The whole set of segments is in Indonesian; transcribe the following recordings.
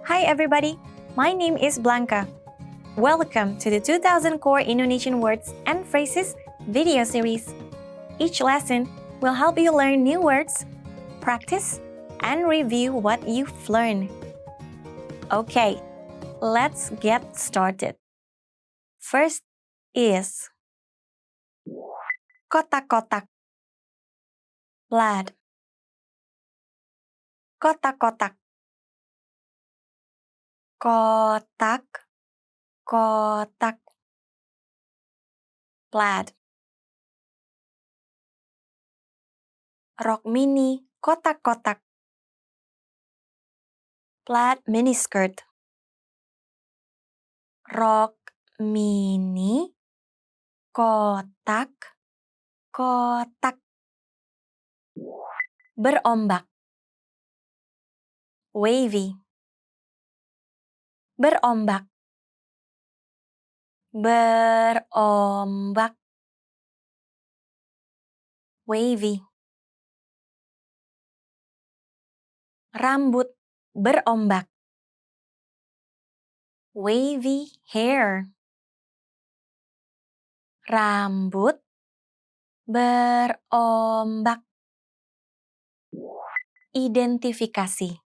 Hi everybody, my name is Blanca. Welcome to the 2000 Core Indonesian Words and Phrases video series. Each lesson will help you learn new words, practice, and review what you've learned. Okay, let's get started. First is kotak-kotak, lad. Kotak-kotak. Kotak, kotak. Plaid. Rok mini, kotak-kotak. Plaid miniskirt. Rok mini, kotak, kotak. Berombak. Wavy. Berombak. Berombak. Wavy. Rambut berombak. Wavy hair. Rambut berombak. Identifikasi.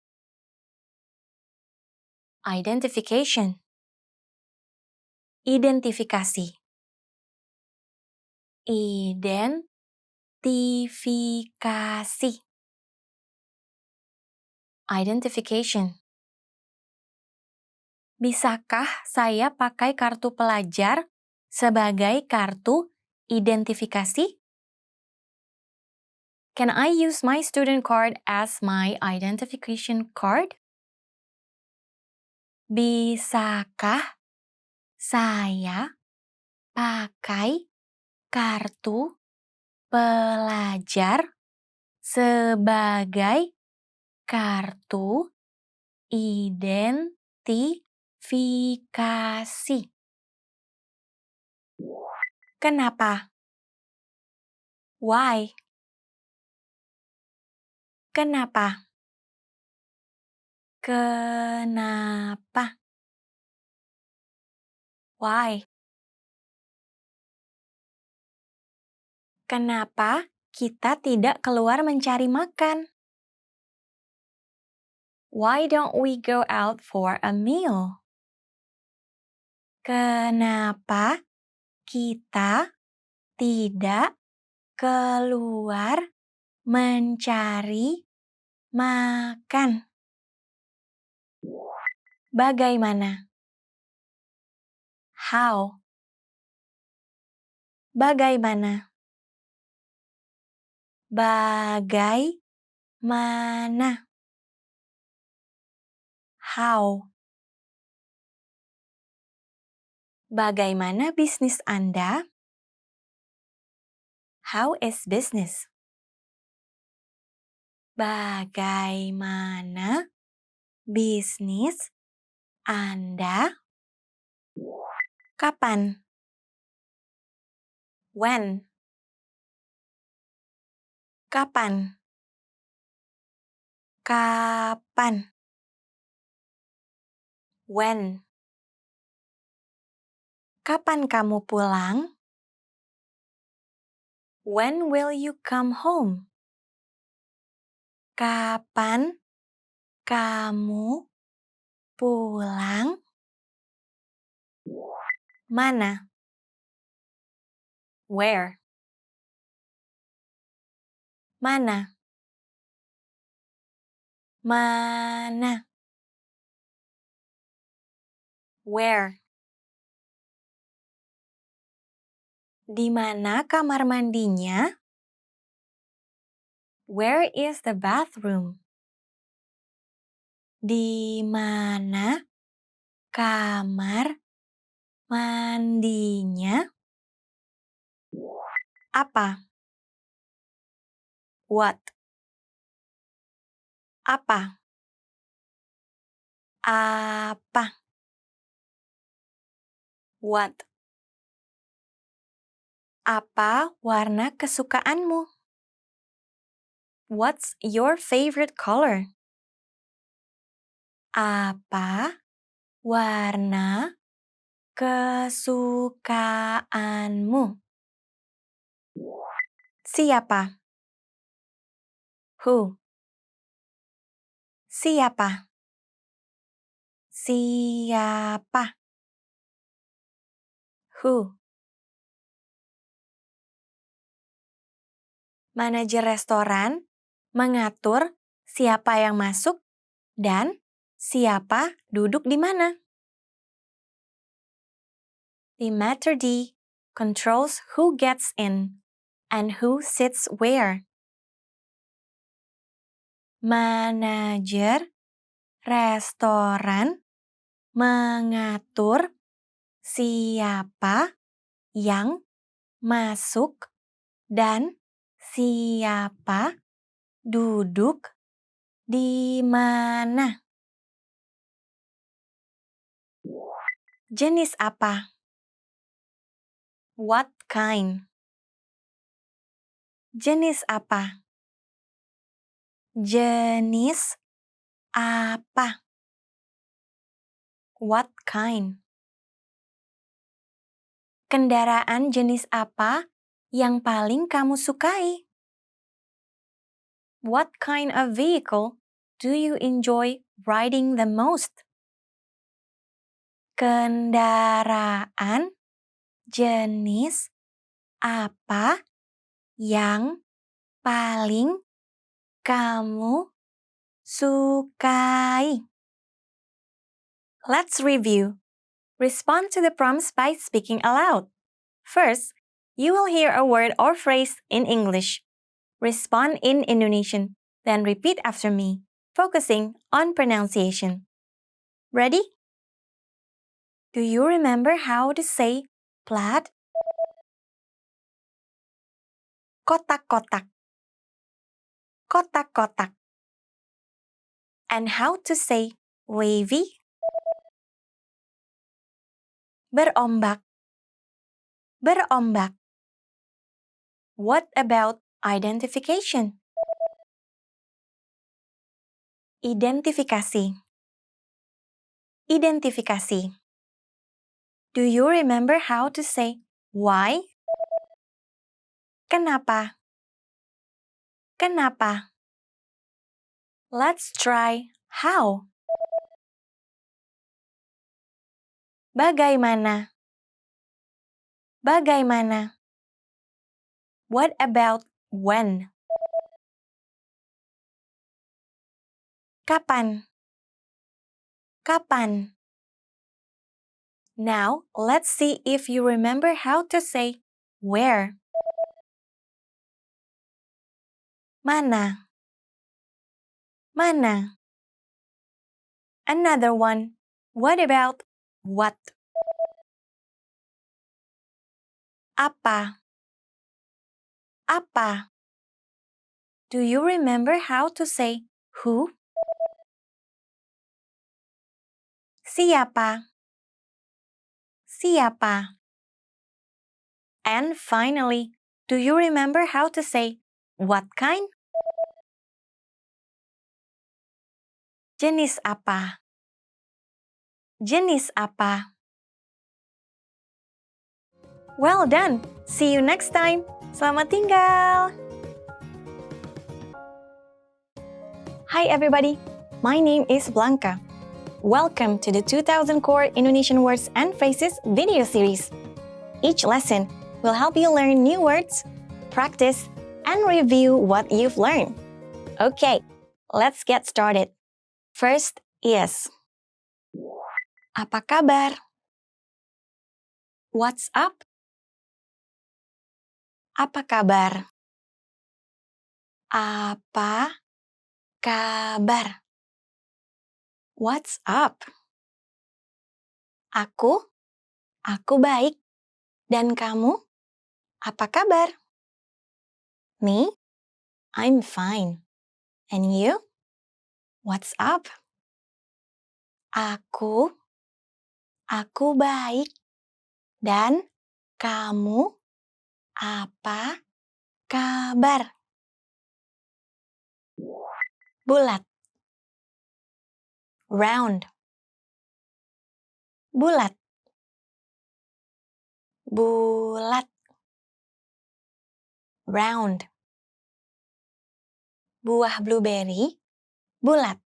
Identification. Identifikasi. Identifikasi. Identification. Bisakah saya pakai kartu pelajar sebagai kartu identifikasi? Can I use my student card as my identification card? Bisakah saya pakai kartu pelajar sebagai kartu identifikasi? Kenapa? Why? Kenapa? Kenapa? Why? Kenapa kita tidak keluar mencari makan? Why don't we go out for a meal? Kenapa kita tidak keluar mencari makan? Bagaimana? How? Bagaimana? Bagaimana? How? Bagaimana bisnis Anda? How is business? Bagaimana bisnis Anda? Kapan? When? Kapan? Kapan? When? Kapan kamu pulang? When will you come home? Kapan kamu pulang? Mana? Where? Mana? Mana? Where? Di mana kamar mandinya? Where is the bathroom? Di mana kamar mandinya? Apa? What? Apa? Apa? What? Apa warna kesukaanmu? What's your favorite color? Apa warna kesukaanmu? Siapa? Who? Siapa? Siapa? Who? Manajer restoran mengatur siapa yang masuk dan siapa duduk di mana. The maitre d' controls who gets in and who sits where. Manajer restoran mengatur siapa yang masuk dan siapa duduk di mana. Jenis apa? What kind? Jenis apa? Jenis apa? What kind? Kendaraan jenis apa yang paling kamu sukai? What kind of vehicle do you enjoy riding the most? Kendaraan jenis apa yang paling kamu sukai? Let's review. Respond to the prompts by speaking aloud. First, you will hear a word or phrase in English. Respond in Indonesian, then repeat after me, focusing on pronunciation. Ready? Do you remember how to say plat? Kotak-kotak. Kotak-kotak. And how to say wavy? Berombak. Berombak. What about identification? Identifikasi. Identifikasi. Do you remember how to say why? Kenapa? Kenapa? Let's try how. Bagaimana? Bagaimana? What about when? Kapan? Kapan? Now, let's see if you remember how to say where. Mana? Mana? Another one. What about what? Apa? Apa? Do you remember how to say who? Siapa? Siapa? And finally, do you remember how to say what kind? Jenis apa? Jenis apa? Well done! See you next time! Selamat tinggal! Hi everybody! My name is Blanca. Welcome to the 2000 Core Indonesian Words and Phrases video series. Each lesson will help you learn new words, practice, and review what you've learned. Okay, let's get started. First is, apa kabar? What's up? Apa kabar? Apa kabar? What's up? Aku baik. Dan kamu? Apa kabar? Me? I'm fine. And you? What's up? Aku baik. Dan kamu? Apa kabar? Bulat. round. Bulat. Bulat. Round. Buah blueberry bulat.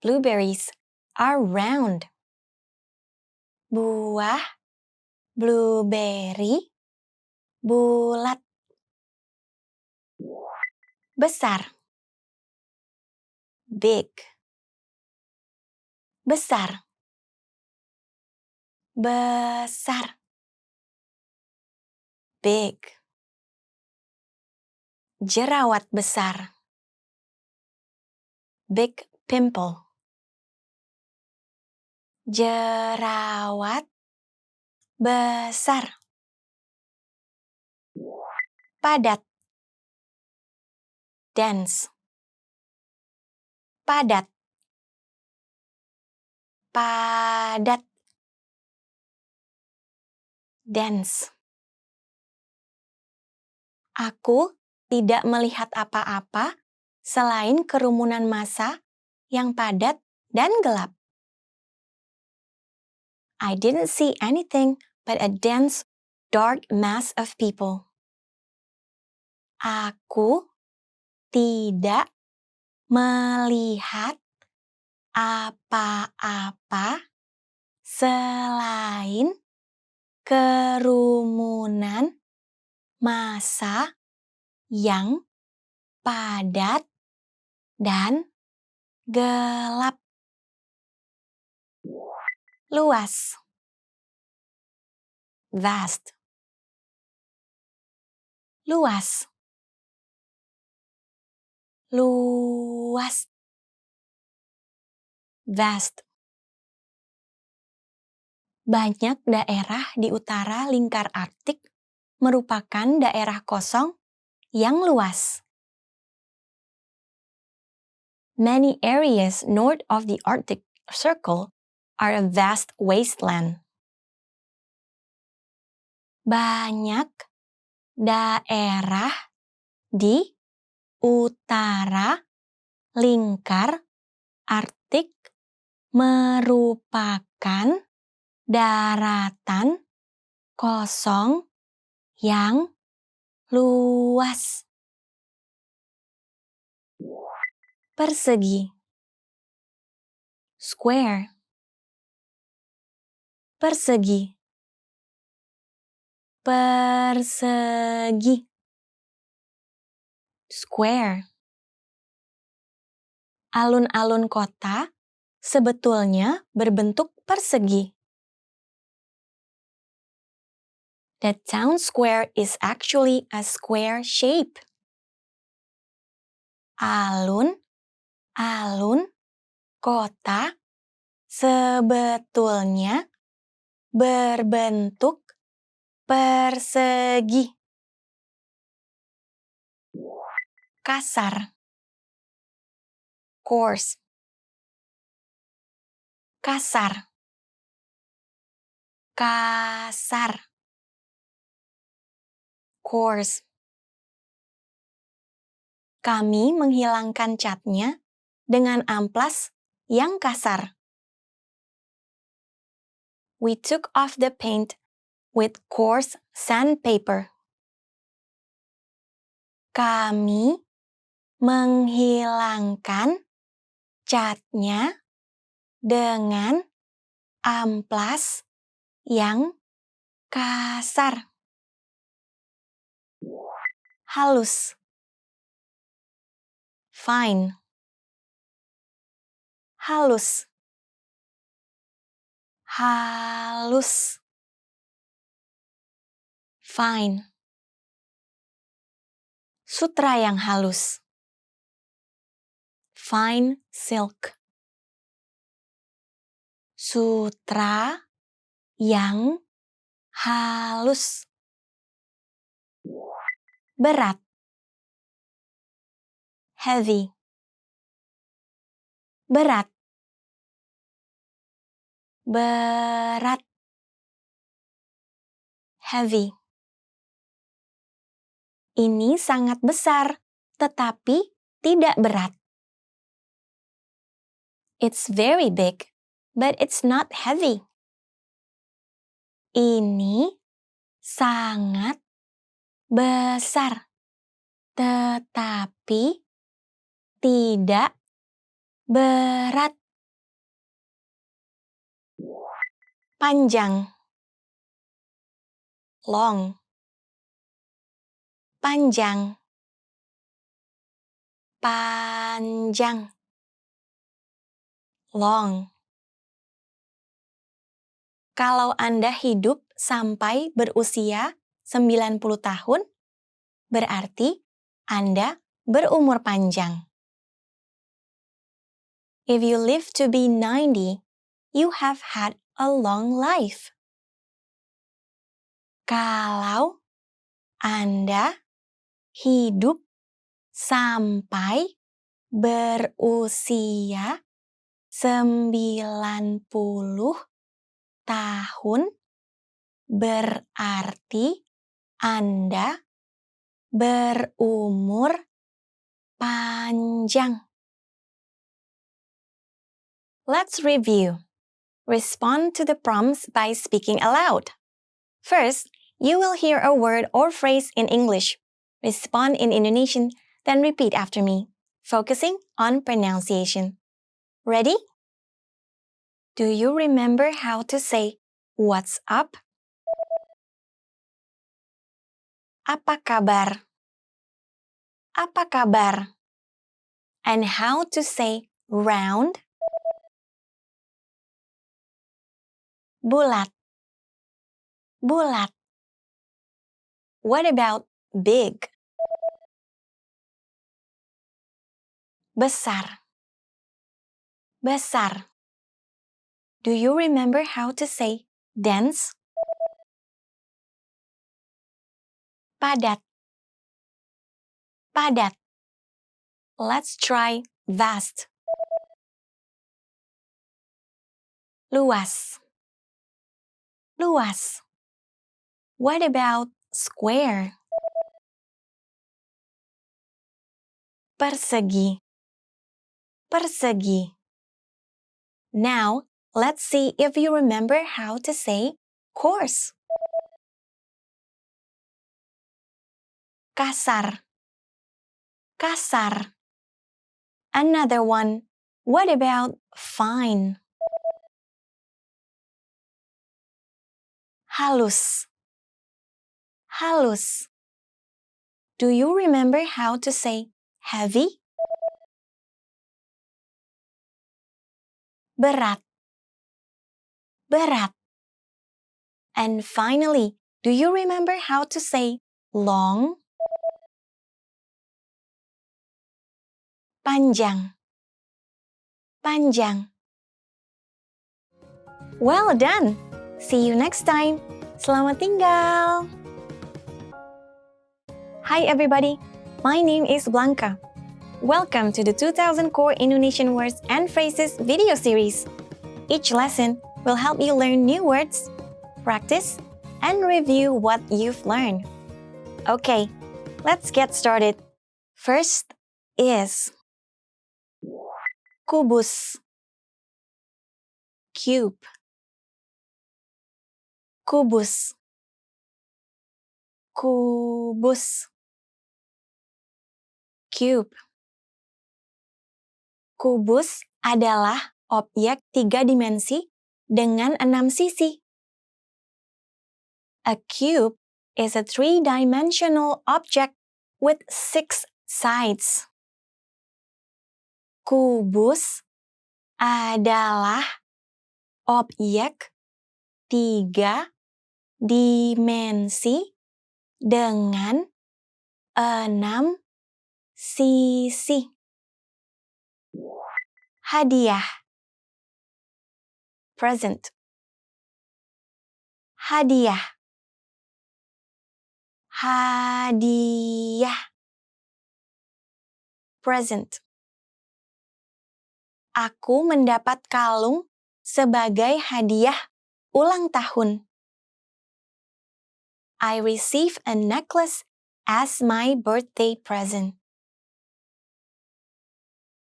Blueberries are round. Buah blueberry bulat. Besar. Big. Besar. Besar. Big. Jerawat besar. Big pimple. Jerawat besar. Padat. Dense. Padat. Padat. Dense. Aku tidak melihat apa-apa selain kerumunan massa yang padat dan gelap. I didn't see anything but a dense, dark mass of people. Aku tidak melihat apa-apa selain kerumunan massa yang padat dan gelap. Luas. Vast. Luas. Luas. Vast. Banyak daerah di utara lingkar Arktik merupakan daerah kosong yang luas. Many areas north of the Arctic Circle are a vast wasteland. Banyak daerah di utara lingkar Arktik merupakan daratan kosong yang luas. Persegi. Square. Persegi. Persegi. Square. Alun-alun kota sebetulnya berbentuk persegi. The town square is actually a square shape. Alun-alun kota sebetulnya berbentuk persegi. Kasar. Coarse. Kasar. Kasar. Coarse. Kami menghilangkan catnya dengan amplas yang kasar. We took off the paint with coarse sandpaper. Kami menghilangkan catnya dengan amplas yang kasar. Halus. Fine. Halus. Halus. Fine. Sutra yang halus. Fine silk. Sutra yang halus. Berat. Heavy. Berat. Berat. Heavy. Ini sangat besar, tetapi tidak berat. It's very big, but it's not heavy. Ini sangat besar, tetapi tidak berat. Panjang, long. Panjang, panjang, long. Kalau Anda hidup sampai berusia 90 tahun, berarti Anda berumur panjang. If you live to be 90, you have had a long life. Kalau Anda hidup sampai berusia 90 tahun, berarti Anda berumur panjang. Let's review. Respond to the prompts by speaking aloud. First, you will hear a word or phrase in English. Respond in Indonesian, then repeat after me, focusing on pronunciation. Ready? Do you remember how to say, "What's up"? Apa kabar? Apa kabar? And how to say round? Bulat. Bulat. What about big? Besar. Besar. Do you remember how to say dense? Padat. Padat. Let's try vast. Luas. Luas. What about square? Persegi. Persegi. Now, let's see if you remember how to say coarse. Kasar. Kasar. Another one. What about fine? Halus. Halus. Do you remember how to say heavy? Berat. Berat. And finally, do you remember how to say long? Panjang. Panjang. Well done! See you next time. Selamat tinggal! Hi everybody, my name is Blanca. Welcome to the 2000 Core Indonesian Words and Phrases video series. Each lesson will help you learn new words, practice, and review what you've learned. Okay, let's get started. First is kubus, cube. Kubus, kubus, cube. Kubus adalah objek 3 dimensi dengan 6 sisi. A cube is a 3-dimensional object with 6 sides. Kubus adalah objek 3 dimensi dengan 6 sisi. Hadiah, present. Hadiah, hadiah, present. Aku mendapat kalung sebagai hadiah ulang tahun. I received a necklace as my birthday present.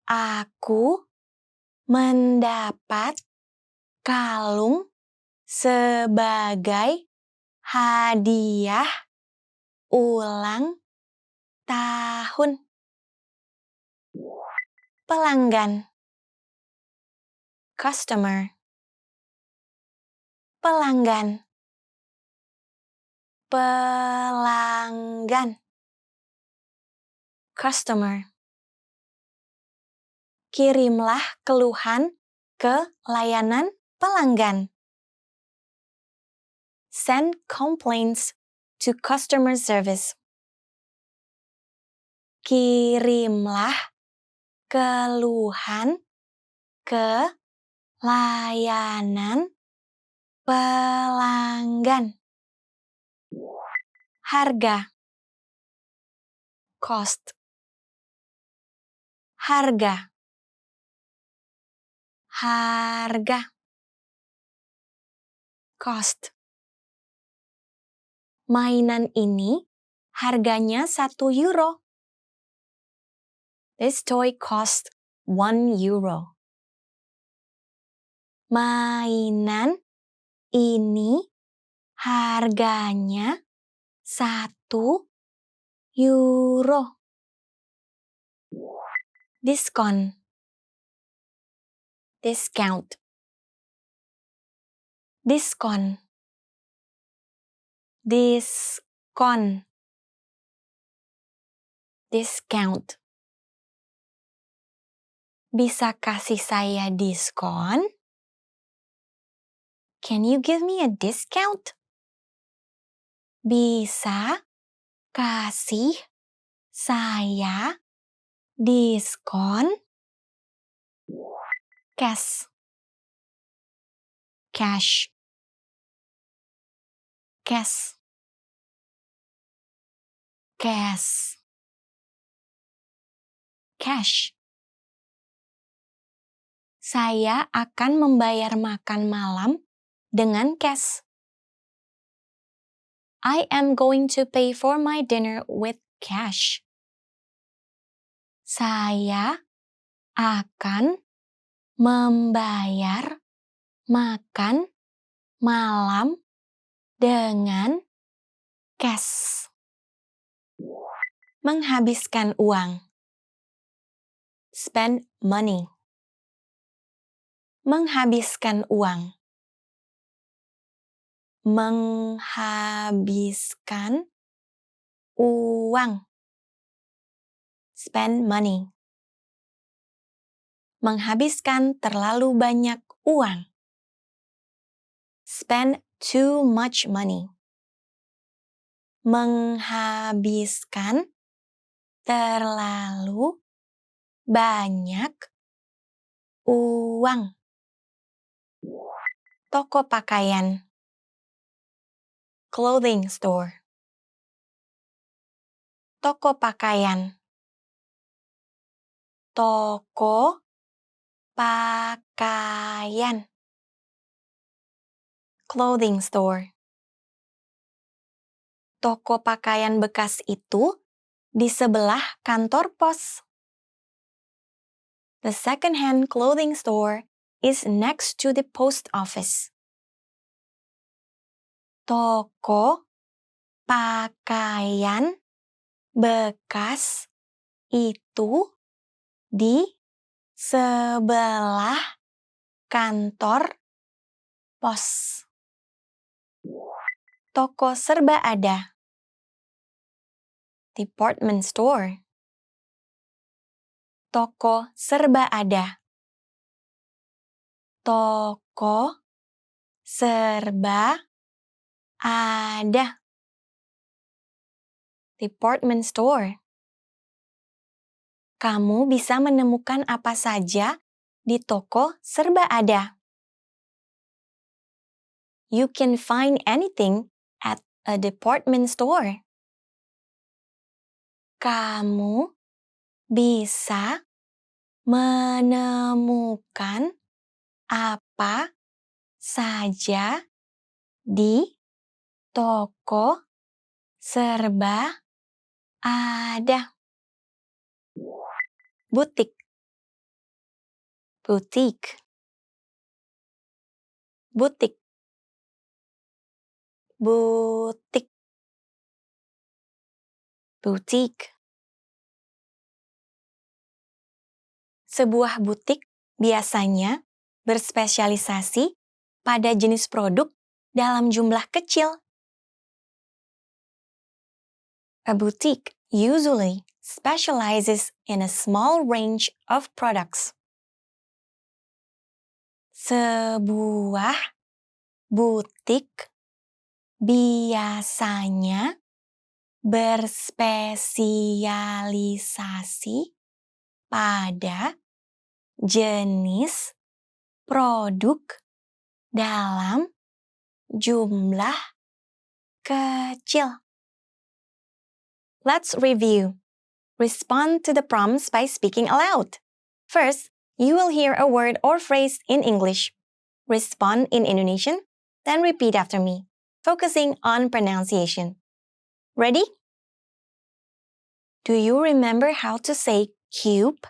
Aku mendapat kalung sebagai hadiah ulang tahun. Pelanggan. Customer. Pelanggan. Pelanggan. Customer. Kirimlah keluhan ke layanan pelanggan. Send complaints to customer service. Kirimlah keluhan ke layanan pelanggan. Harga. Cost. Harga. Harga. Cost. Mainan ini harganya €1. This toy cost €1. Mainan ini harganya €1. Diskon. Discount. Diskon. Diskon. Discount. Bisa kasih saya diskon? Can you give me a discount? Bisa kasih saya diskon? Cash. Cash. Cash. Cash. Cash. Saya akan membayar makan malam dengan cash. I am going to pay for my dinner with cash. Saya akan membayar makan malam dengan cash. Menghabiskan uang. Spend money. Menghabiskan uang. Menghabiskan uang. Spend money. Menghabiskan terlalu banyak uang. Spend too much money. Menghabiskan terlalu banyak uang. Toko pakaian. Clothing store. Toko pakaian. Toko pakaian. Clothing store. Toko pakaian bekas itu di sebelah kantor pos. The second-hand clothing store is next to the post office. Toko pakaian bekas itu di sebelah kantor pos. Toko serba ada. Department store. Toko serba ada. Toko serba ada. Department store. Kamu bisa menemukan apa saja di toko serba ada. You can find anything at a department store. Kamu bisa menemukan apa saja di toko serba ada. Butik. boutique, butik, butik, boutique. Sebuah butik biasanya berspesialisasi pada jenis produk dalam jumlah kecil. A boutique usually specializes in a small range of products. Sebuah butik biasanya berspesialisasi pada jenis produk dalam jumlah kecil. Let's review. Respond to the prompts by speaking aloud. First, you will hear a word or phrase in English. Respond in Indonesian, then repeat after me, focusing on pronunciation. Ready? Do you remember how to say cube?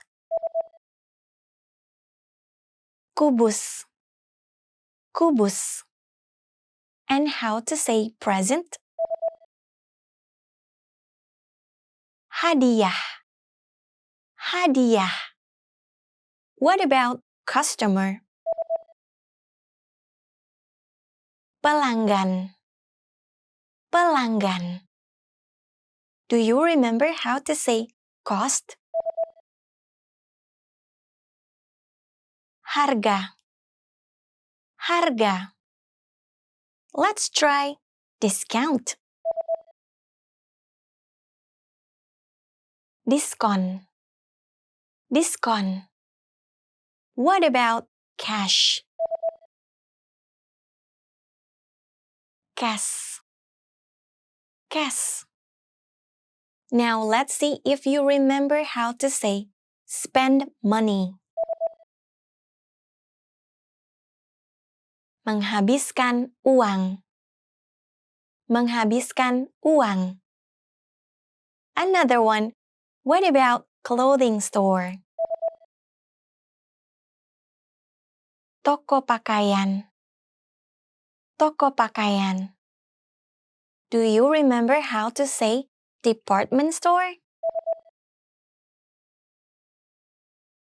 Kubus. Kubus. And how to say present? Hadiah. Hadiah. What about customer? Pelanggan. Pelanggan. Do you remember how to say cost? Harga. Harga. Let's try discount. Diskon. Diskon. What about cash? Cash. Cash. Now let's see if you remember how to say spend money. Menghabiskan uang. Menghabiskan uang. Another one. What about clothing store? Toko pakaian. Toko pakaian. Do you remember how to say department store?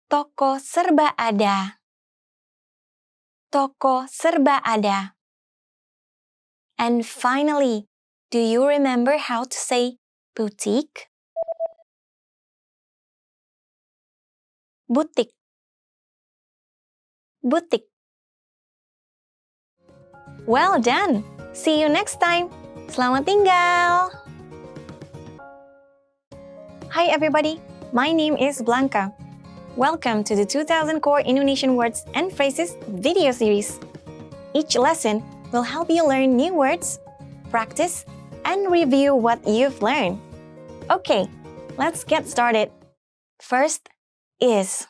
Toko serba ada. Toko serba ada. And finally, do you remember how to say boutique? Butik. Butik. Well done! See you next time! Selamat tinggal! Hi everybody, my name is Blanca. Welcome to the 2000 Core Indonesian Words and Phrases video series. Each lesson will help you learn new words, practice, and review what you've learned. Okay, let's get started. First is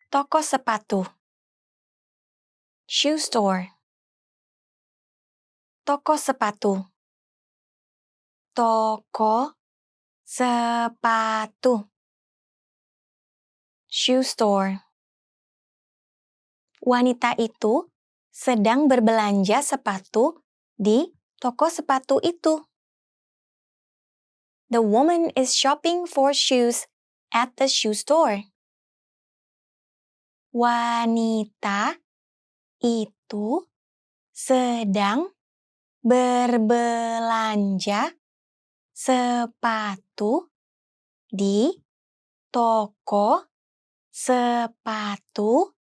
toko sepatu, shoe store. Toko sepatu. Toko sepatu. Shoe store. Wanita itu sedang berbelanja sepatu di toko sepatu itu. The woman is shopping for shoes at the shoe store. Wanita itu sedang berbelanja sepatu di toko sepatu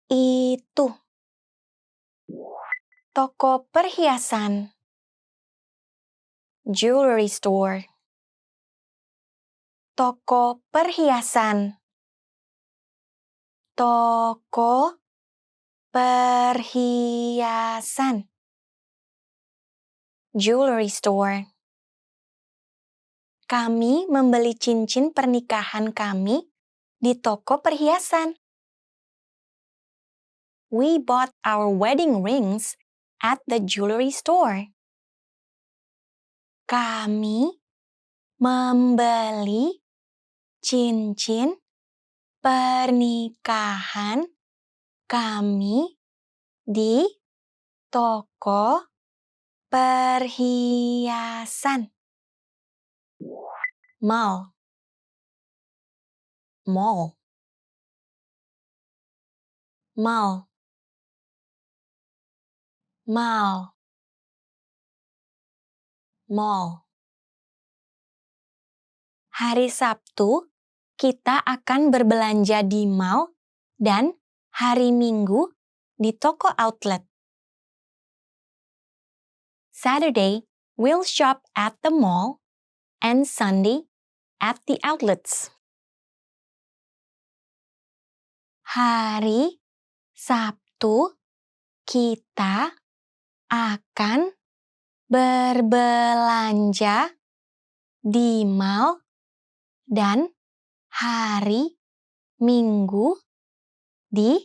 itu. Toko perhiasan. Jewelry store. Toko perhiasan. Toko perhiasan. Jewelry store. Kami membeli cincin pernikahan kami di toko perhiasan. We bought our wedding rings at the jewelry store. Kami membeli cincin Pernikahan kami di toko perhiasan. Mall. Mall. Mall. Mall. Mall. Hari Sabtu, kita akan berbelanja di mall dan hari Minggu di toko outlet. Saturday, we'll shop at the mall and Sunday at the outlets. Hari Sabtu, kita akan berbelanja di mall dan hari Minggu di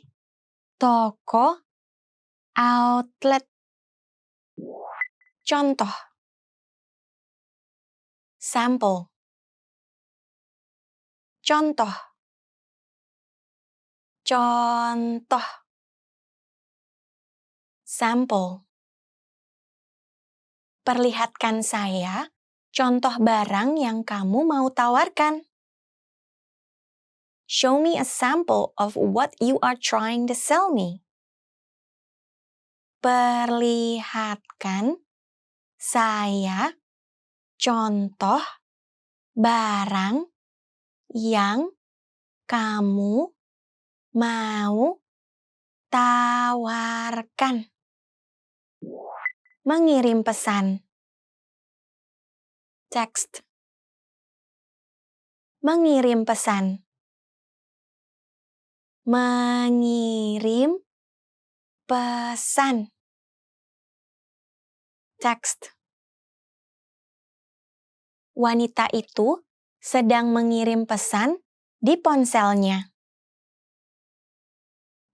toko outlet. Contoh. Sample. Contoh. Contoh. Sample. Perlihatkan saya contoh barang yang kamu mau tawarkan. Show me a sample of what you are trying to sell me. Perlihatkan saya contoh barang yang kamu mau tawarkan. Mengirim pesan. Text. Mengirim pesan. Mengirim pesan. Text. Wanita itu sedang mengirim pesan di ponselnya.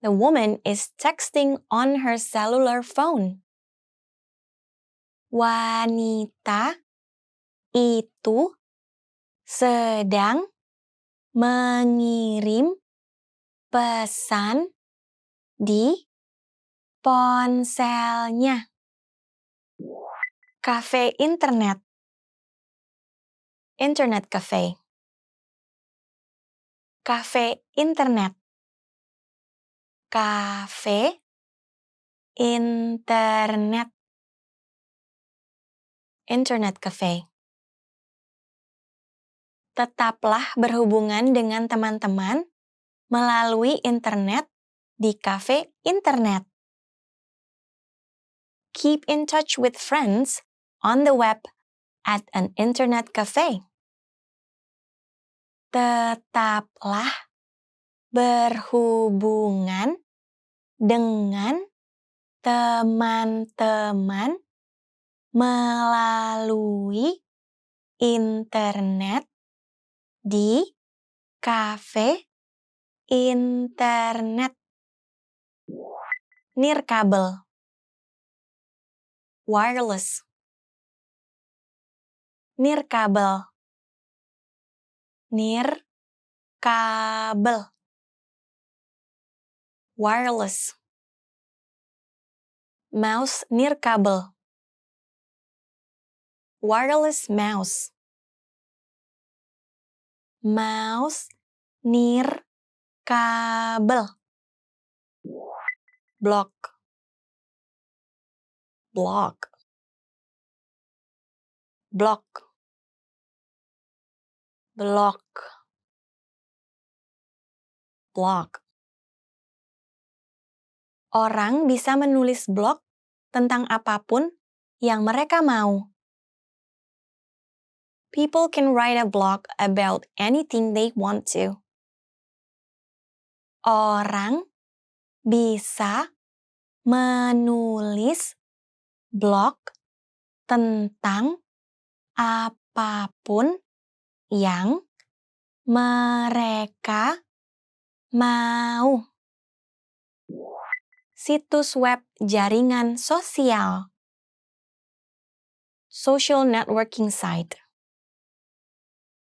The woman is texting on her cellular phone. Wanita itu sedang mengirim pesan di ponselnya. Cafe internet. Internet cafe. Cafe internet. Cafe internet. Internet cafe. Tetaplah berhubungan dengan teman-teman melalui internet di cafe internet. Keep in touch with friends on the web at an internet cafe. Tetaplah berhubungan dengan teman-teman melalui internet di cafe internet. Nirkabel. Wireless. Nirkabel. Nirkabel. Wireless. Mouse nirkabel. Wireless mouse. Mouse nirkabel. Block. Block. Block. Block. Block. Orang bisa menulis blog tentang apapun yang mereka mau. People can write a blog about anything they want to. Orang bisa menulis blog tentang apapun yang mereka mau. Situs web jaringan sosial. Social networking site.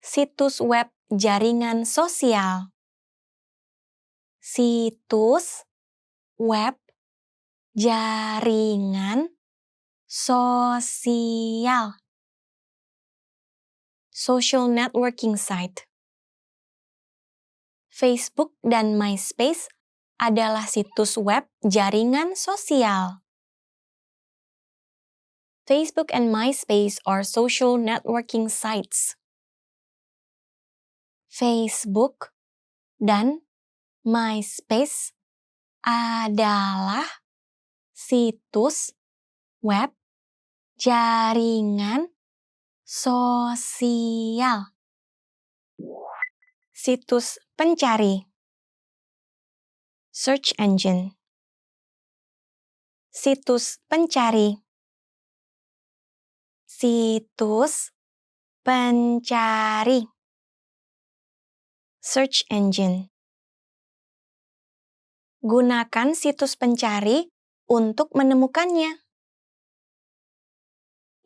Situs web jaringan sosial. situs web jaringan sosial. Social networking site. Facebook dan MySpace adalah situs web jaringan sosial. Facebook and MySpace are social networking sites. Facebook dan MySpace adalah situs web jaringan sosial. Situs pencari. Search engine. Situs pencari. Situs pencari. Search engine. Gunakan situs pencari untuk menemukannya.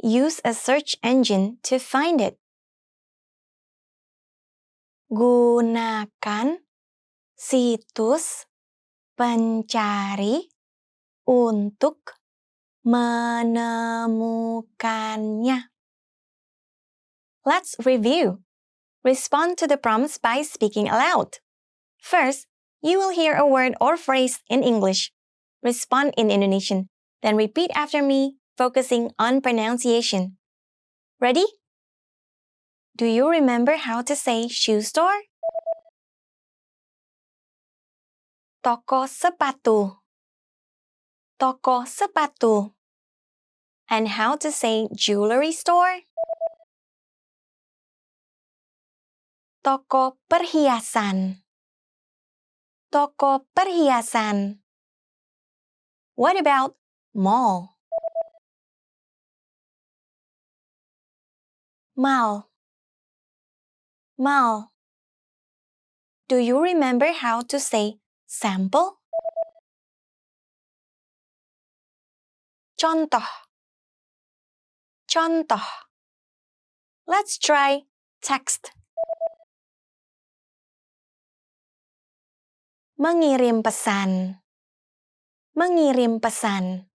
Use a search engine to find it. Gunakan situs pencari untuk menemukannya. Let's review. Respond to the prompts by speaking aloud. First, you will hear a word or phrase in English. Respond in Indonesian, then repeat after me, focusing on pronunciation. Ready? Do you remember how to say shoe store? Toko sepatu. Toko sepatu. And how to say jewelry store? Toko perhiasan. Toko perhiasan. What about mall? Mall. Mall. Do you remember how to say sample? Contoh. Contoh. Let's try text. Mengirim pesan. Mengirim pesan.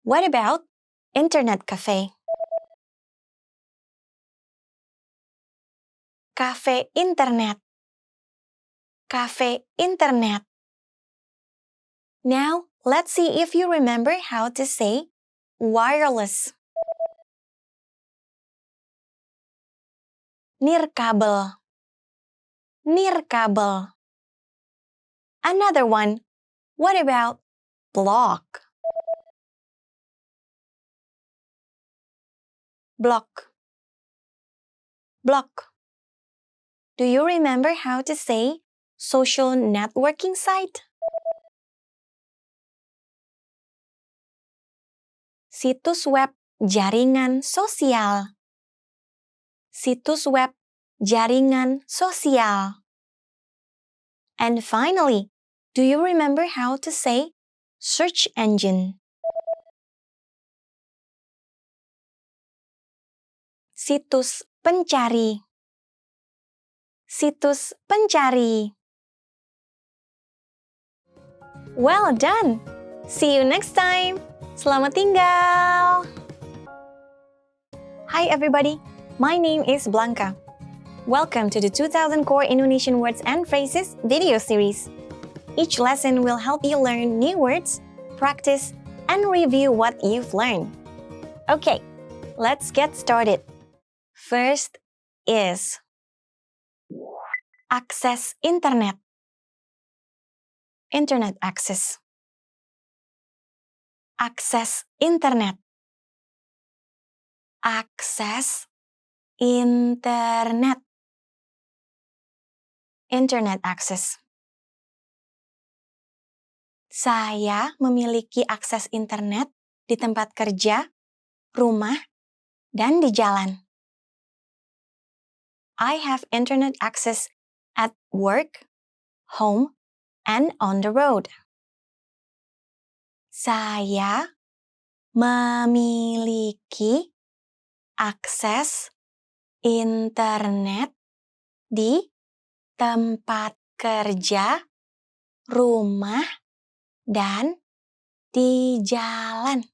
What about internet cafe? Cafe internet. Cafe internet. Now, let's see if you remember how to say wireless. Nirkabel. Nirkabel. Another one. What about block? Block. Block. Do you remember how to say social networking site? Situs web jaringan sosial. Situs web jaringan sosial. And finally, do you remember how to say search engine? Situs pencari. Situs pencari. Well done! See you next time! Selamat tinggal! Hi everybody, my name is Blanca. Welcome to the 2000 Core Indonesian Words and Phrases video series. Each lesson will help you learn new words, practice, and review what you've learned. Okay, let's get started. First is akses internet. Internet access. Akses internet. Akses internet. Internet access. Saya memiliki akses internet di tempat kerja, rumah, dan di jalan. I have internet access at work, home, and on the road. Saya memiliki akses internet di tempat kerja, rumah, dan di jalan.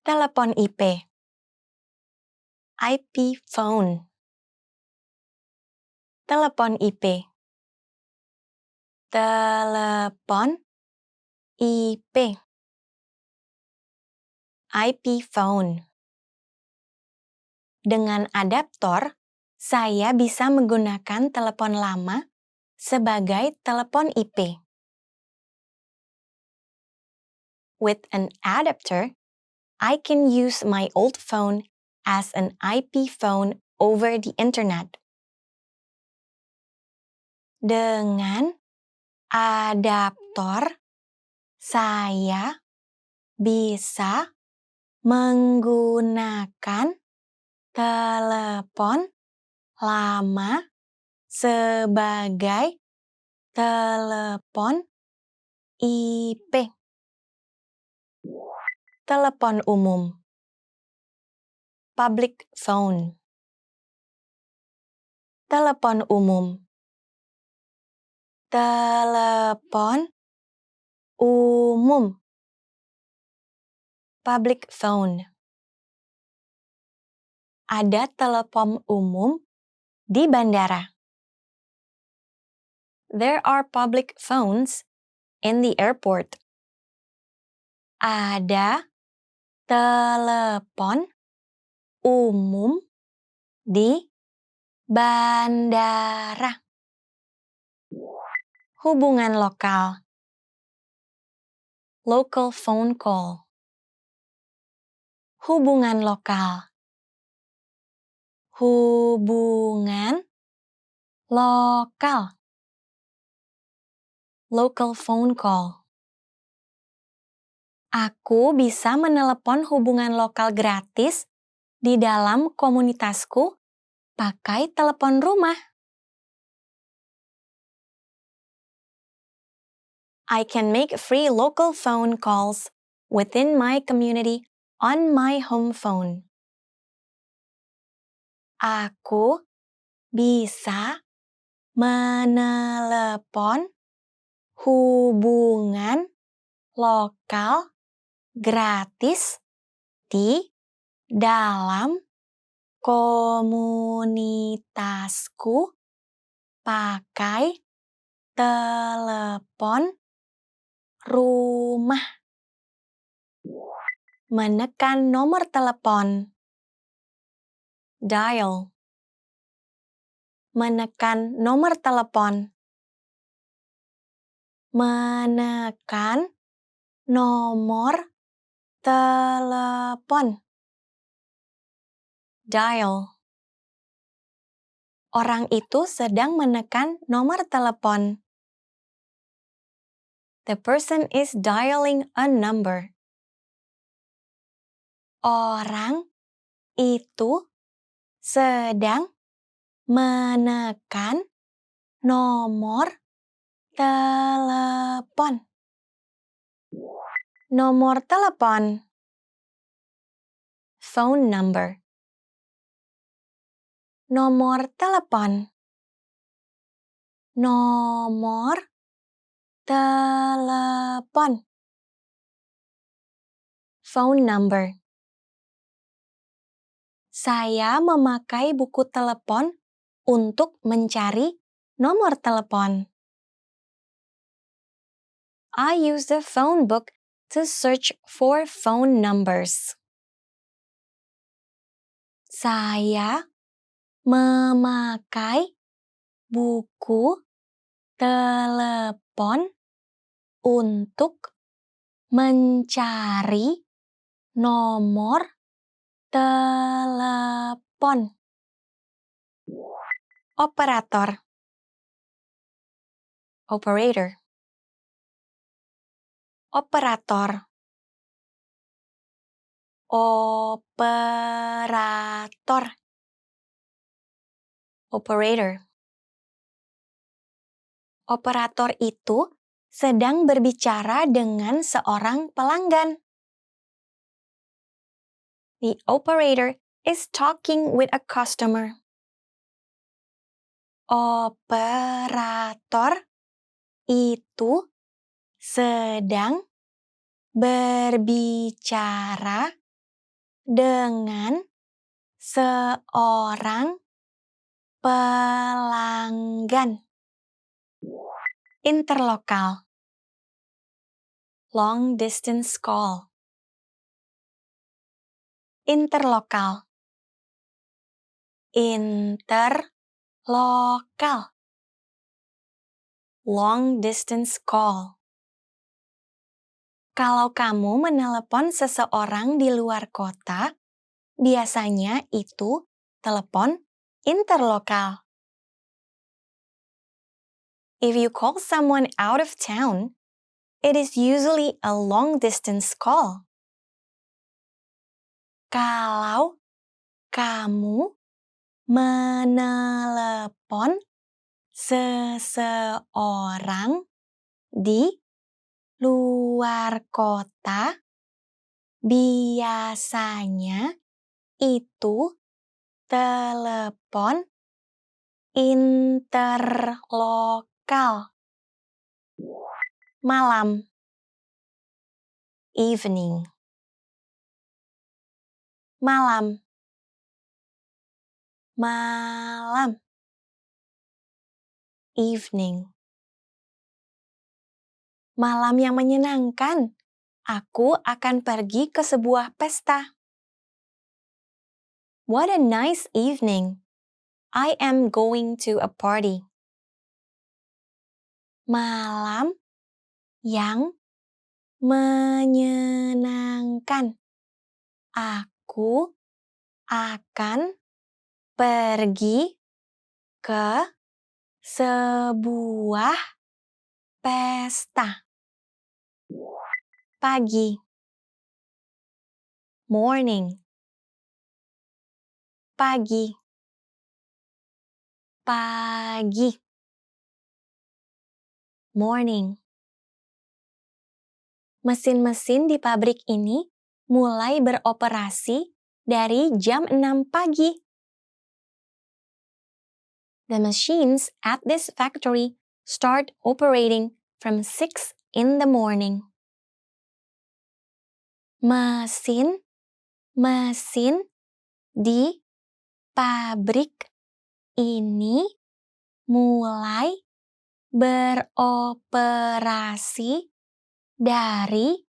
Telepon IP. IP phone. Telepon IP. Telepon IP. IP phone. Dengan adaptor, saya bisa menggunakan telepon lama sebagai telepon IP. With an adapter, I can use my old phone as an IP phone over the internet. Dengan adaptor, saya bisa menggunakan telepon lama sebagai telepon IP. Telepon umum. Public phone. Telepon umum. Telepon umum. Public phone. Ada telepon umum di bandara. There are public phones in the airport. Ada telepon umum di bandara. Hubungan lokal. Local phone call. Hubungan lokal. Hubungan lokal. Local phone call. Aku bisa menelepon hubungan lokal gratis di dalam komunitasku pakai telepon rumah. I can make free local phone calls within my community on my home phone. Aku bisa menelepon hubungan lokal gratis di dalam komunitasku pakai telepon rumah. Menekan nomor telepon. Dial. Menekan nomor telepon. Menekan nomor telepon. Dial. Orang itu sedang menekan nomor telepon. The person is dialing a number. Orang itu sedang menekan nomor telepon. Nomor telepon. Phone number. Nomor telepon. Nomor telepon. Phone number. Saya memakai buku telepon untuk mencari nomor telepon. I use the phone book to search for phone numbers. Saya memakai buku telepon untuk mencari nomor telepon. Operator. Operator. Operator. Operator. Operator. Operator itu sedang berbicara dengan seorang pelanggan. The operator is talking with a customer. Operator itu sedang berbicara dengan seorang pelanggan. Interlokal. Long distance call. Interlokal. Interlokal. Long distance call. Kalau kamu menelepon seseorang di luar kota, biasanya itu telepon interlokal. If you call someone out of town, it is usually a long-distance call. Kalau kamu menelepon seseorang di luar kota, biasanya itu telepon interlokal. Malam. Evening. Malam. Malam. Evening. Malam yang menyenangkan. Aku akan pergi ke sebuah pesta. What a nice evening. I am going to a party. Malam yang menyenangkan. Aku akan pergi ke sebuah pesta. Pagi. Morning. Pagi. Pagi. Morning. Mesin-mesin di pabrik ini mulai beroperasi dari jam 6 pagi. The machines at this factory start operating from 6 in the morning. Mesin di pabrik ini mulai beroperasi dari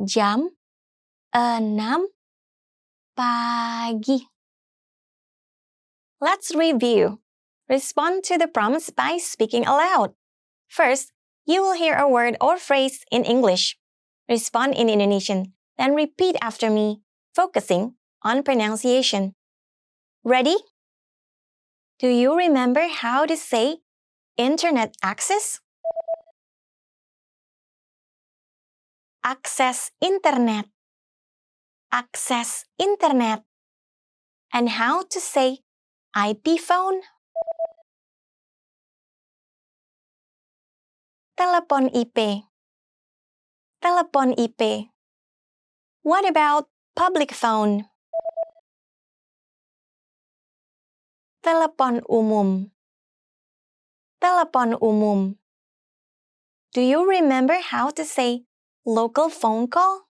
jam 6 pagi. Let's review. Respond to the prompts by speaking aloud. First, you will hear a word or phrase in English. Respond in Indonesian, then repeat after me, focusing on pronunciation. Ready? Do you remember how to say internet access? Akses internet. Akses internet. And how to say IP phone? Telepon IP. Telepon IP. What about public phone? Telepon umum. Telepon umum. Do you remember how to say local phone call?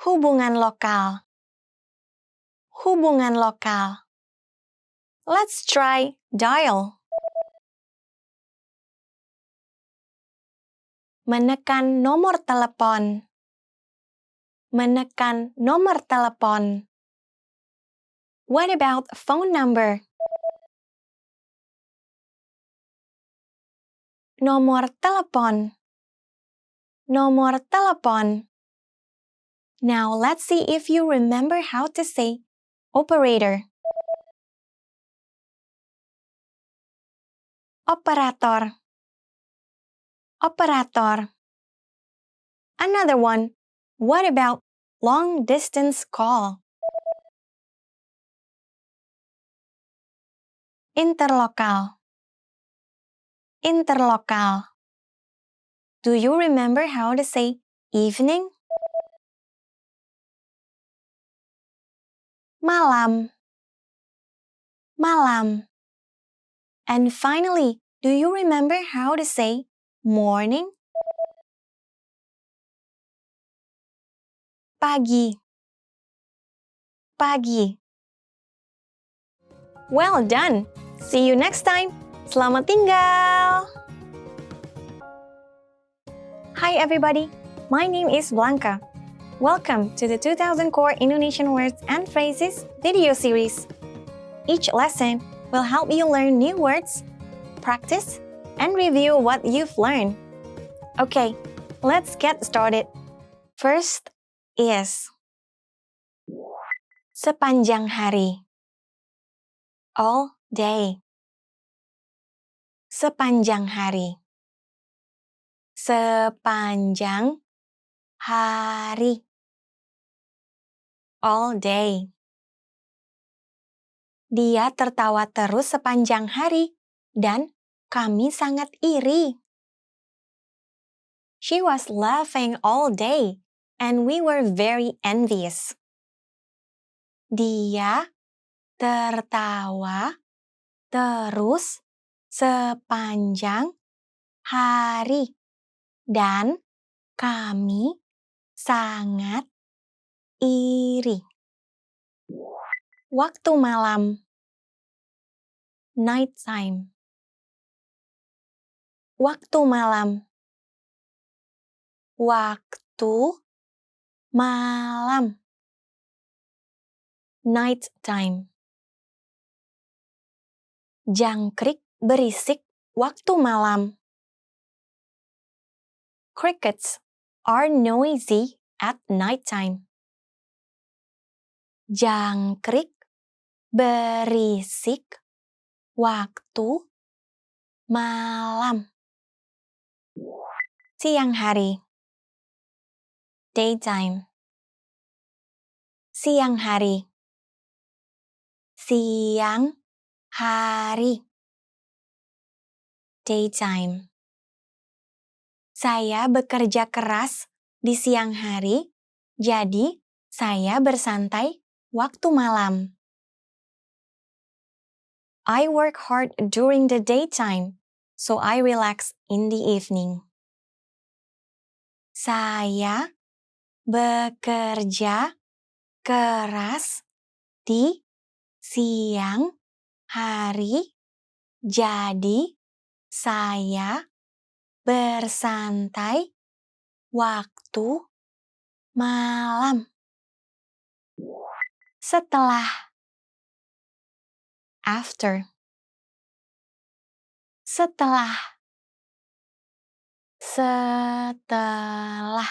Hubungan lokal. Hubungan lokal. Let's try dial. Menekan nomor telepon. Menekan nomor telepon. What about phone number? Nomor telepon. Nomor telepon. Now let's see if you remember how to say operator. Operator. Operator. Another one. What about long distance call? Interlokal. Interlokal. Do you remember how to say evening? Malam. Malam. And finally, do you remember how to say morning? Pagi. Pagi. Well done! See you next time! Selamat tinggal! Hi everybody! My name is Blanca. Welcome to the 2000 Core Indonesian Words and Phrases video series. Each lesson will help you learn new words, practice, and review what you've learned. Okay, let's get started. First is sepanjang hari. All day. Sepanjang hari. Sepanjang hari. All day. Dia tertawa terus sepanjang hari dan kami sangat iri. She was laughing all day and we were very envious. Dia tertawa terus sepanjang hari dan kami sangat iri. Waktu malam. Night time. Waktu malam. Waktu malam. Night time. Jangkrik berisik waktu malam. Crickets are noisy at night time. Jangkrik berisik waktu malam. Siang hari. Daytime. Siang hari. Siang hari. Daytime. Saya bekerja keras di siang hari, jadi saya bersantai waktu malam. I work hard during the daytime, so I relax in the evening. Saya bekerja keras di siang hari, jadi saya bersantai waktu malam. Setelah. After. Setelah. Setelah.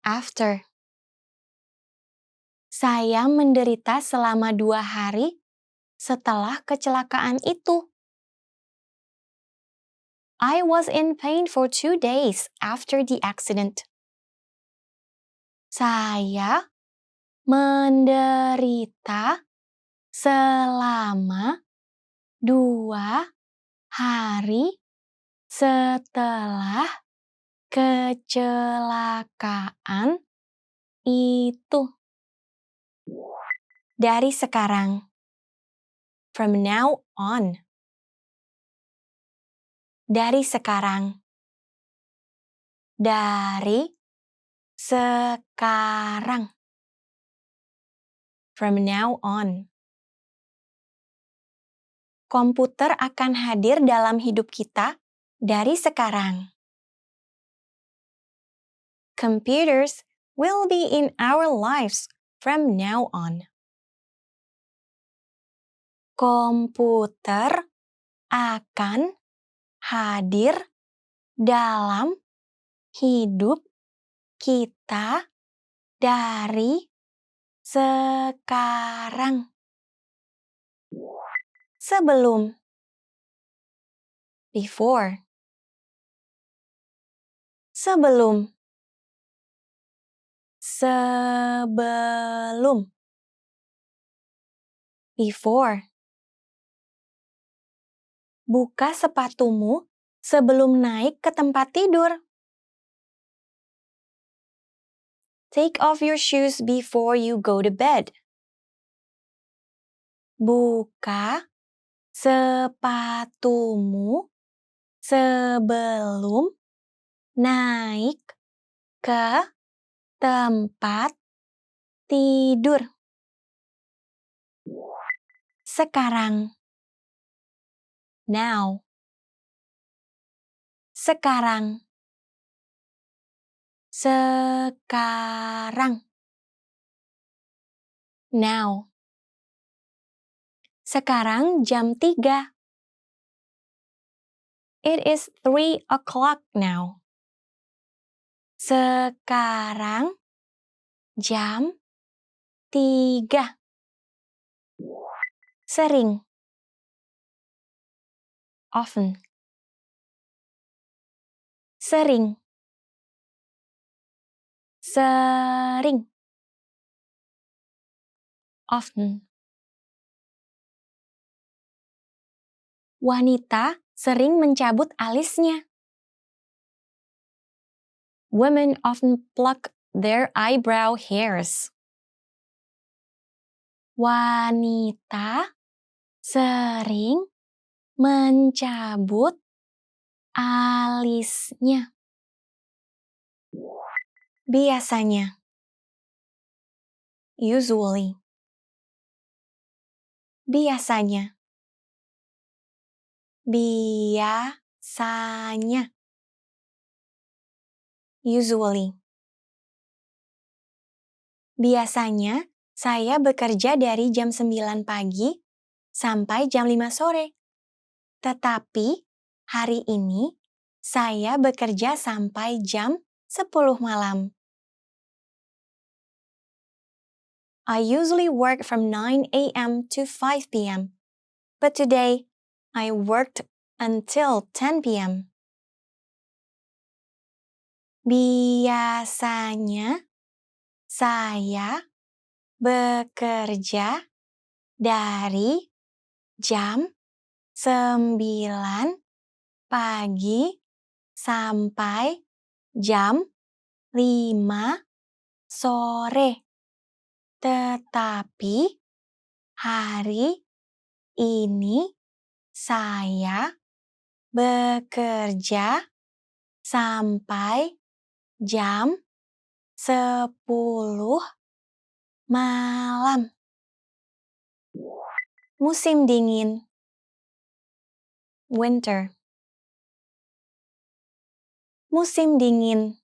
After. Saya menderita selama 2 hari setelah kecelakaan itu. I was in pain for 2 days after the accident. Saya menderita selama 2 hari setelah kecelakaan itu. Dari sekarang. From now on. Dari sekarang. Dari sekarang. From now on. Komputer akan hadir dalam hidup kita dari sekarang. Computers will be in our lives from now on. Komputer akan hadir dalam hidup kita dari sekarang. Sebelum. Before. Sebelum. Sebelum. Before. Buka sepatumu sebelum naik ke tempat tidur. Take off your shoes before you go to bed. Buka sepatumu sebelum naik ke tempat tidur. Sekarang. Now. Sekarang. Sekarang. Now. Sekarang jam 3. It is 3 o'clock now. Sekarang jam 3. Sering. Often. Sering. Sering. Often. Wanita sering mencabut alisnya. Women often pluck their eyebrow hairs. Wanita sering mencabut alisnya. Biasanya. Usually. Biasanya. Biasanya. Usually. Biasanya, saya bekerja dari jam 9 pagi sampai jam 5 sore. Tetapi, hari ini, saya bekerja sampai jam 10 malam. I usually work from 9 a.m. to 5 p.m. But today, I worked until 10 p.m. Biasanya, saya bekerja dari jam 9 pagi sampai jam 5 sore. Tetapi hari ini saya bekerja sampai jam 10 malam. Musim dingin. Winter. Musim dingin.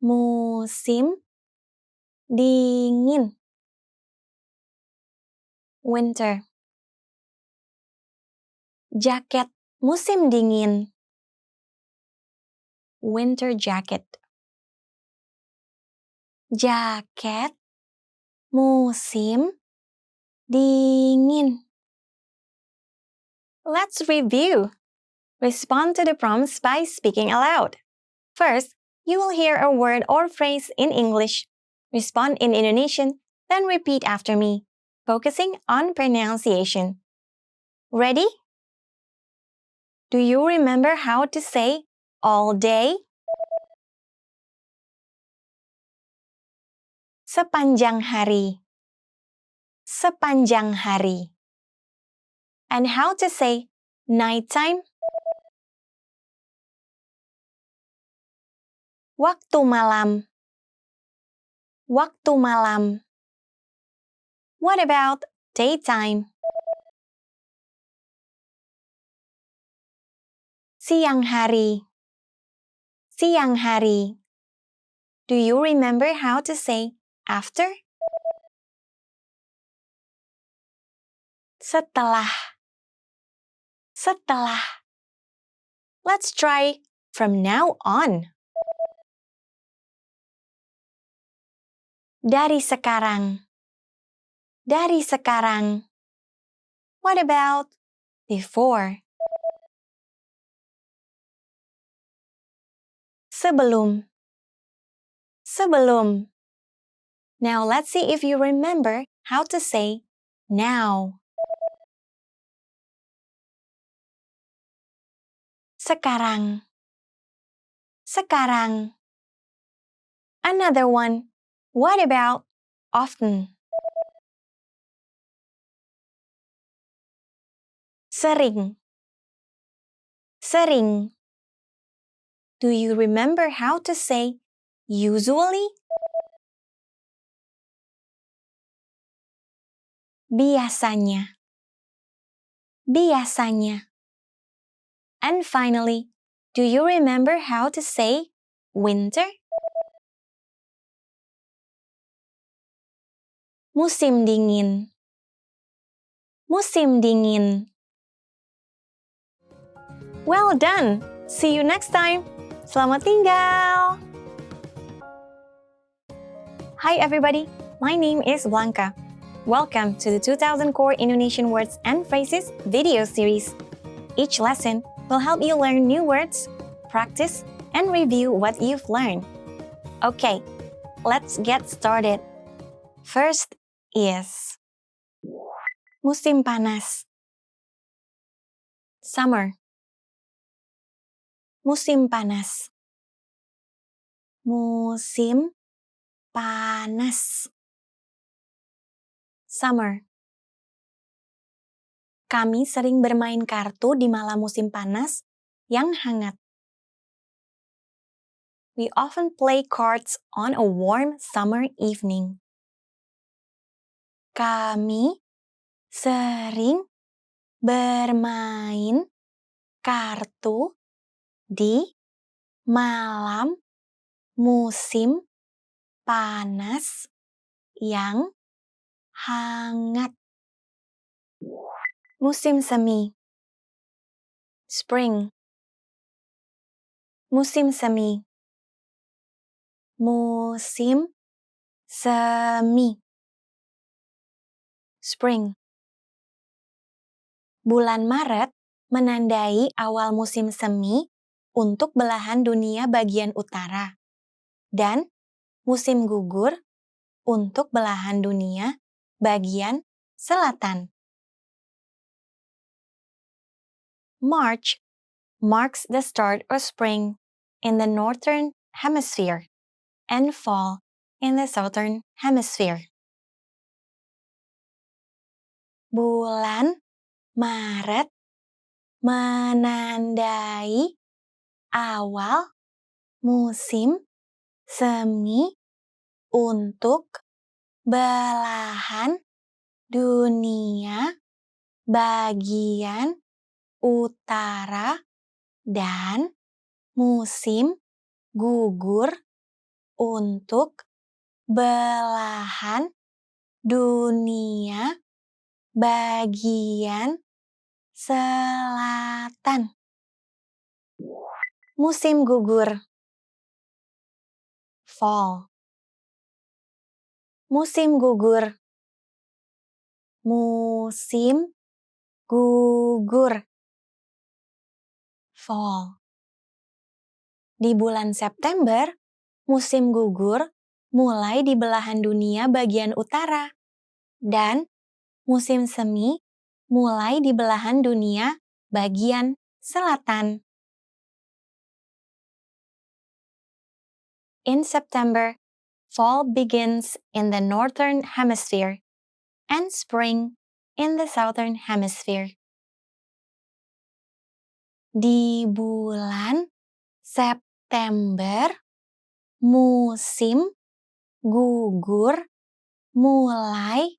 Musim dingin. Winter. Jaket musim dingin. Winter jacket. Jaket musim dingin. Let's review. Respond to the prompts by speaking aloud. First, you will hear a word or phrase in English. Respond in Indonesian, then repeat after me, focusing on pronunciation. Ready? Do you remember how to say all day? Sepanjang hari. Sepanjang hari. And how to say nighttime? Waktu malam. Waktu malam. What about daytime? Siang hari. Siang hari. Do you remember how to say after? Setelah. Setelah. Let's try from now on. Dari sekarang. Dari sekarang. What about before? Sebelum. Sebelum. Now let's see if you remember how to say now. Sekarang. Sekarang. Another one. What about often? Sering. Sering. Do you remember how to say usually? Biasanya. Biasanya. And finally, do you remember how to say winter? Musim dingin. Musim dingin. Well done! See you next time. Selamat tinggal! Hi everybody, my name is Blanca. Welcome to the 2000 Core Indonesian Words and Phrases video series. Each lesson will help you learn new words, practice, and review what you've learned. Okay, let's get started. First is musim panas. Summer. Musim panas. Musim panas. Summer. Kami sering bermain kartu di malam musim panas yang hangat. We often play cards on a warm summer evening. Kami sering bermain kartu di malam musim panas yang hangat. Musim semi. Spring. Musim semi. Musim semi. Spring. Bulan Maret menandai awal musim semi untuk belahan dunia bagian utara dan musim gugur untuk belahan dunia bagian selatan. March marks the start of spring in the northern hemisphere and fall in the southern hemisphere. Bulan Maret menandai awal musim semi untuk belahan dunia bagian utara dan musim gugur untuk belahan dunia bagian selatan. Musim gugur. Fall. Musim gugur. Musim gugur. Fall. Di bulan September, musim gugur mulai di belahan dunia bagian utara dan musim semi mulai di belahan dunia bagian selatan. In September, fall begins in the northern hemisphere and spring in the southern hemisphere. Di bulan September, musim gugur mulai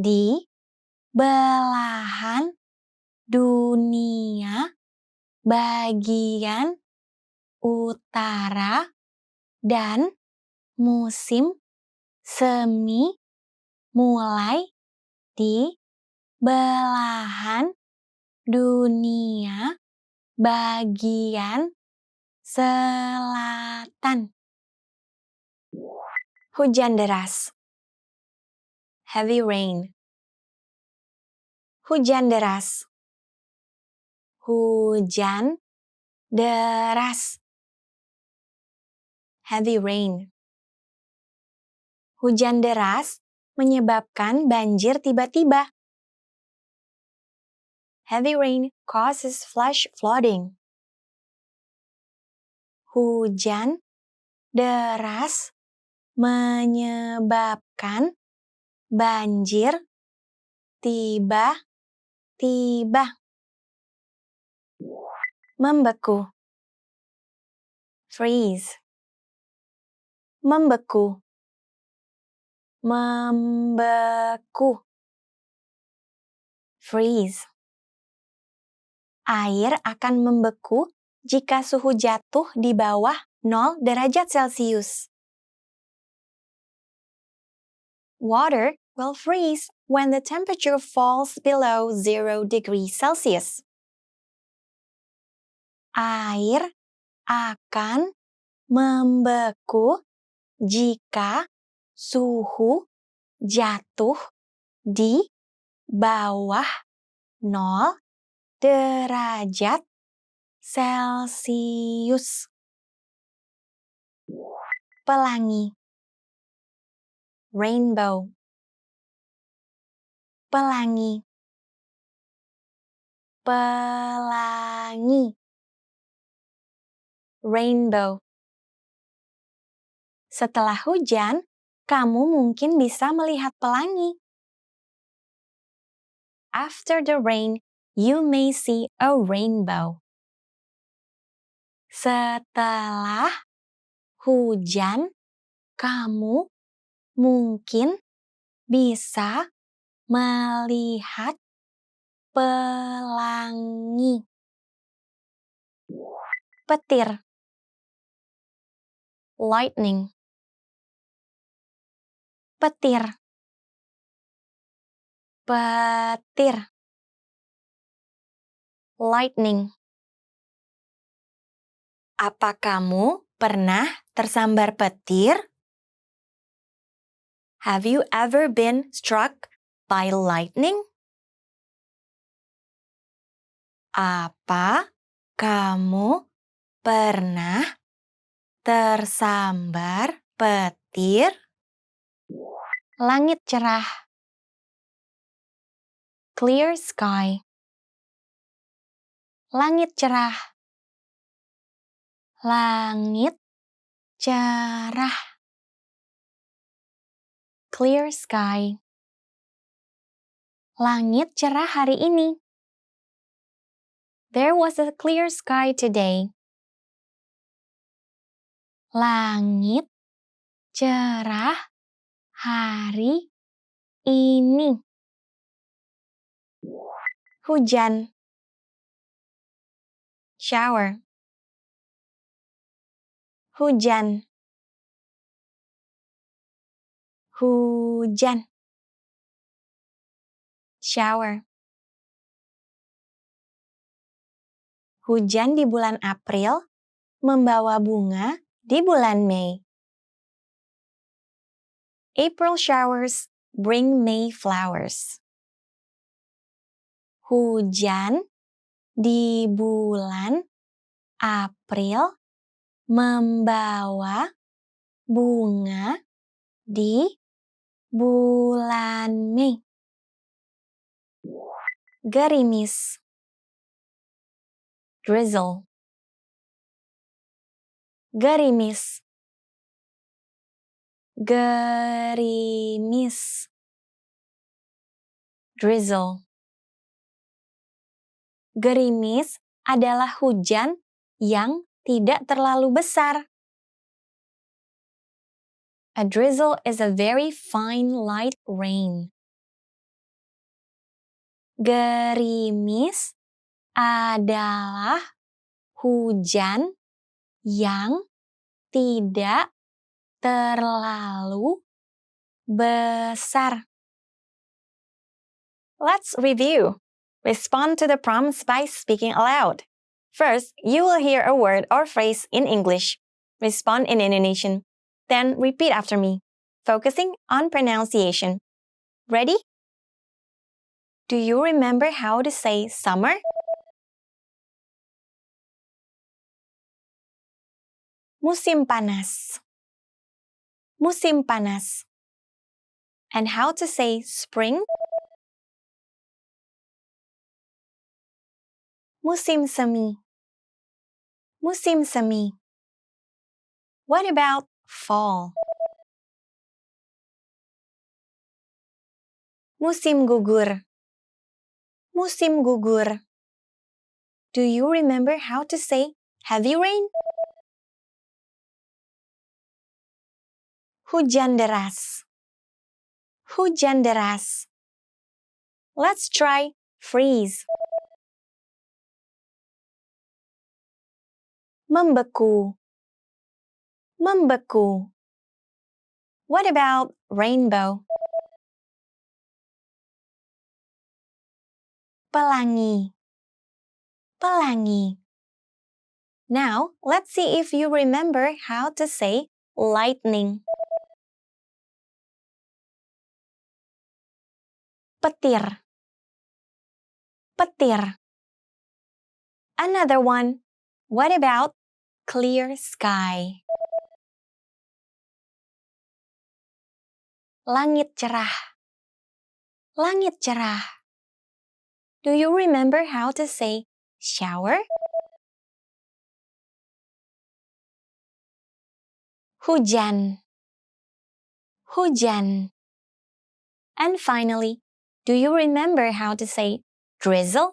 di belahan dunia bagian utara dan musim semi mulai di belahan dunia bagian selatan. Hujan deras. Heavy rain. Hujan deras. Hujan deras. Heavy rain. Hujan deras menyebabkan banjir tiba-tiba. Heavy rain causes flash flooding. Hujan deras menyebabkan banjir tiba-tiba. Membeku. Freeze. Membeku. Membeku. Freeze. Air akan membeku jika suhu jatuh di bawah 0 derajat Celcius. Water will freeze when the temperature falls below 0 degrees Celsius. Air akan membeku jika suhu jatuh di bawah 0 derajat Celcius. Pelangi. Rainbow. Pelangi. Pelangi. Rainbow. Setelah hujan, kamu mungkin bisa melihat pelangi. After the rain, you may see a rainbow. Setelah hujan, kamu mungkin bisa melihat pelangi. Petir. Lightning. Petir. Petir. Lightning. Apa kamu pernah tersambar petir? Have you ever been struck by lightning? Apa kamu pernah tersambar petir? Langit cerah. Clear sky. Langit cerah. Langit cerah. Clear sky. Langit cerah hari ini. There was a clear sky today. Langit cerah hari ini. Hujan. Shower. Hujan. Hujan. Shower. Hujan di bulan April membawa bunga di bulan Mei. April showers bring May flowers. Hujan di bulan April membawa bunga di bulan Mei. Gerimis. Drizzle. Gerimis. Gerimis. Drizzle. Gerimis adalah hujan yang tidak terlalu besar. A drizzle is a very fine light rain. Gerimis adalah hujan yang tidak terlalu besar. Let's review. Respond to the prompts by speaking aloud. First, you will hear a word or phrase in English. Respond in Indonesian. Then repeat after me, focusing on pronunciation. Ready? Do you remember how to say summer? Musim panas. Musim panas. And how to say spring? Musim semi. Musim semi. What about fall? Musim gugur. Musim gugur. Do you remember how to say heavy rain? Hujan deras. Hujan deras. Let's try freeze. Membeku. Membeku. What about rainbow? Pelangi. Pelangi. Now, let's see if you remember how to say lightning. Petir. Petir. Another one. What about clear sky? Langit cerah. Langit cerah. Do you remember how to say shower? Hujan. Hujan. And finally, do you remember how to say drizzle?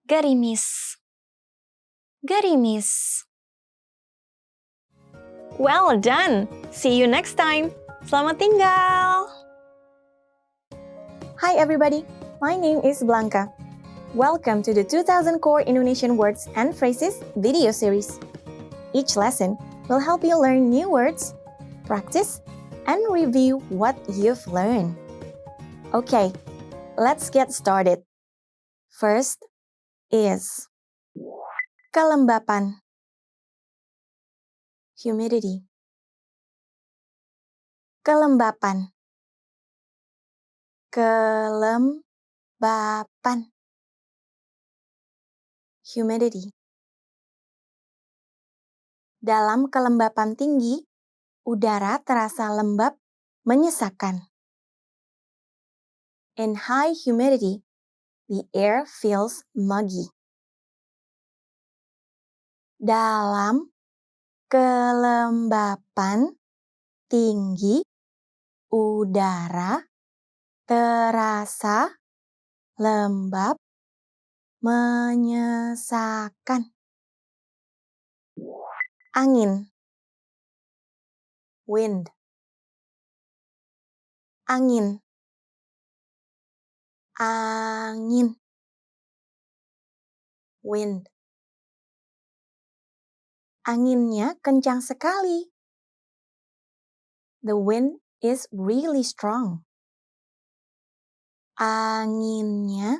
Gerimis. Gerimis. Well done! See you next time! Selamat tinggal! Hi everybody, my name is Blanca. Welcome to the 2000 Core Indonesian Words and Phrases video series. Each lesson will help you learn new words, practice, and review what you've learned. Okay, let's get started. First is kelembapan, humidity. Kelembapan. Kelembapan. Humidity. Dalam kelembapan tinggi, udara terasa lembab, menyesakan. In high humidity, the air feels muggy. Dalam kelembapan tinggi, udara terasa lembab, menyesakan. Angin. Wind. Angin. Angin. Wind. Anginnya kencang sekali. The wind is really strong. Anginnya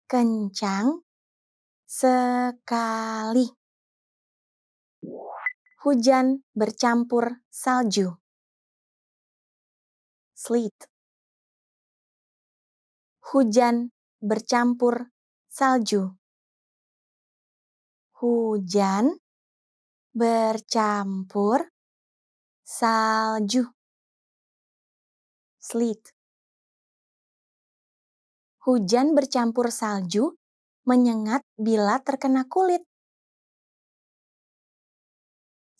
kencang sekali. Hujan bercampur salju. Sleet. Hujan bercampur salju. Hujan bercampur salju. Sleet. Hujan bercampur salju menyengat bila terkena kulit.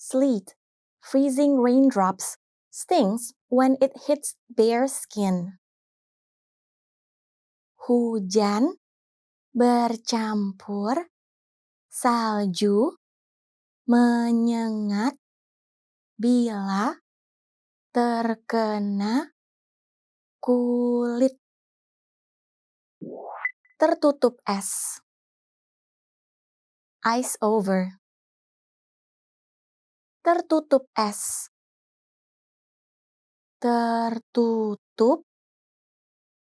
Sleet. Freezing raindrops stings when it hits bare skin. Hujan bercampur salju menyengat bila terkena kulit. Tertutup es. Ice over. Tertutup es. Tertutup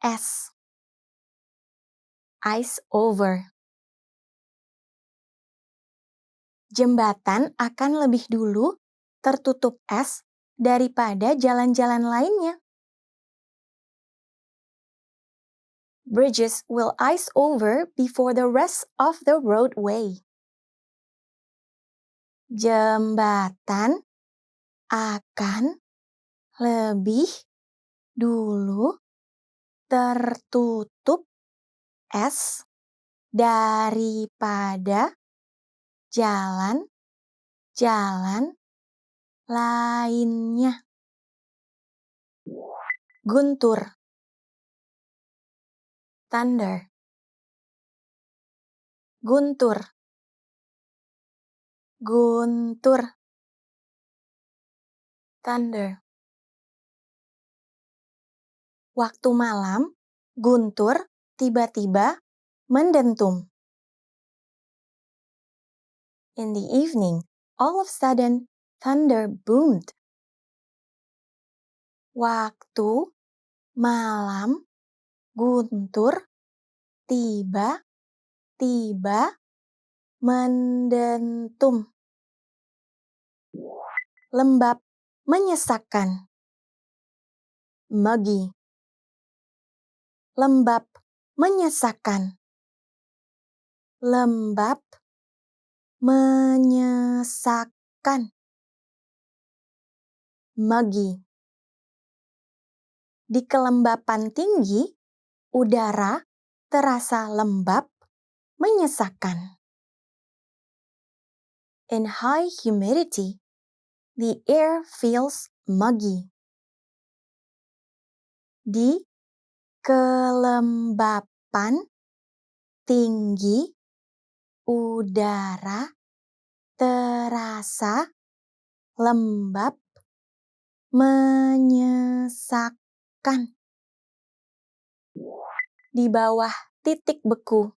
es. Ice over. Jembatan akan lebih dulu tertutup es daripada jalan-jalan lainnya. Bridges will ice over before the rest of the roadway. Jembatan akan lebih dulu tertutup es daripada jalan-jalan lainnya. Guntur. thunder, guntur, guntur, thunder. Waktu malam, guntur tiba-tiba mendentum. In the evening, all of a sudden, thunder boomed. Waktu malam, guntur tiba-tiba mendentum. Lembab, menyesakkan. Muggy. Lembab, menyesakkan. Lembab, menyesakkan. Muggy. Di kelembapan tinggi, udara terasa lembab, menyesakkan. In high humidity, the air feels muggy. Di kelembapan tinggi, udara terasa lembab, menyesakkan. Di bawah titik beku.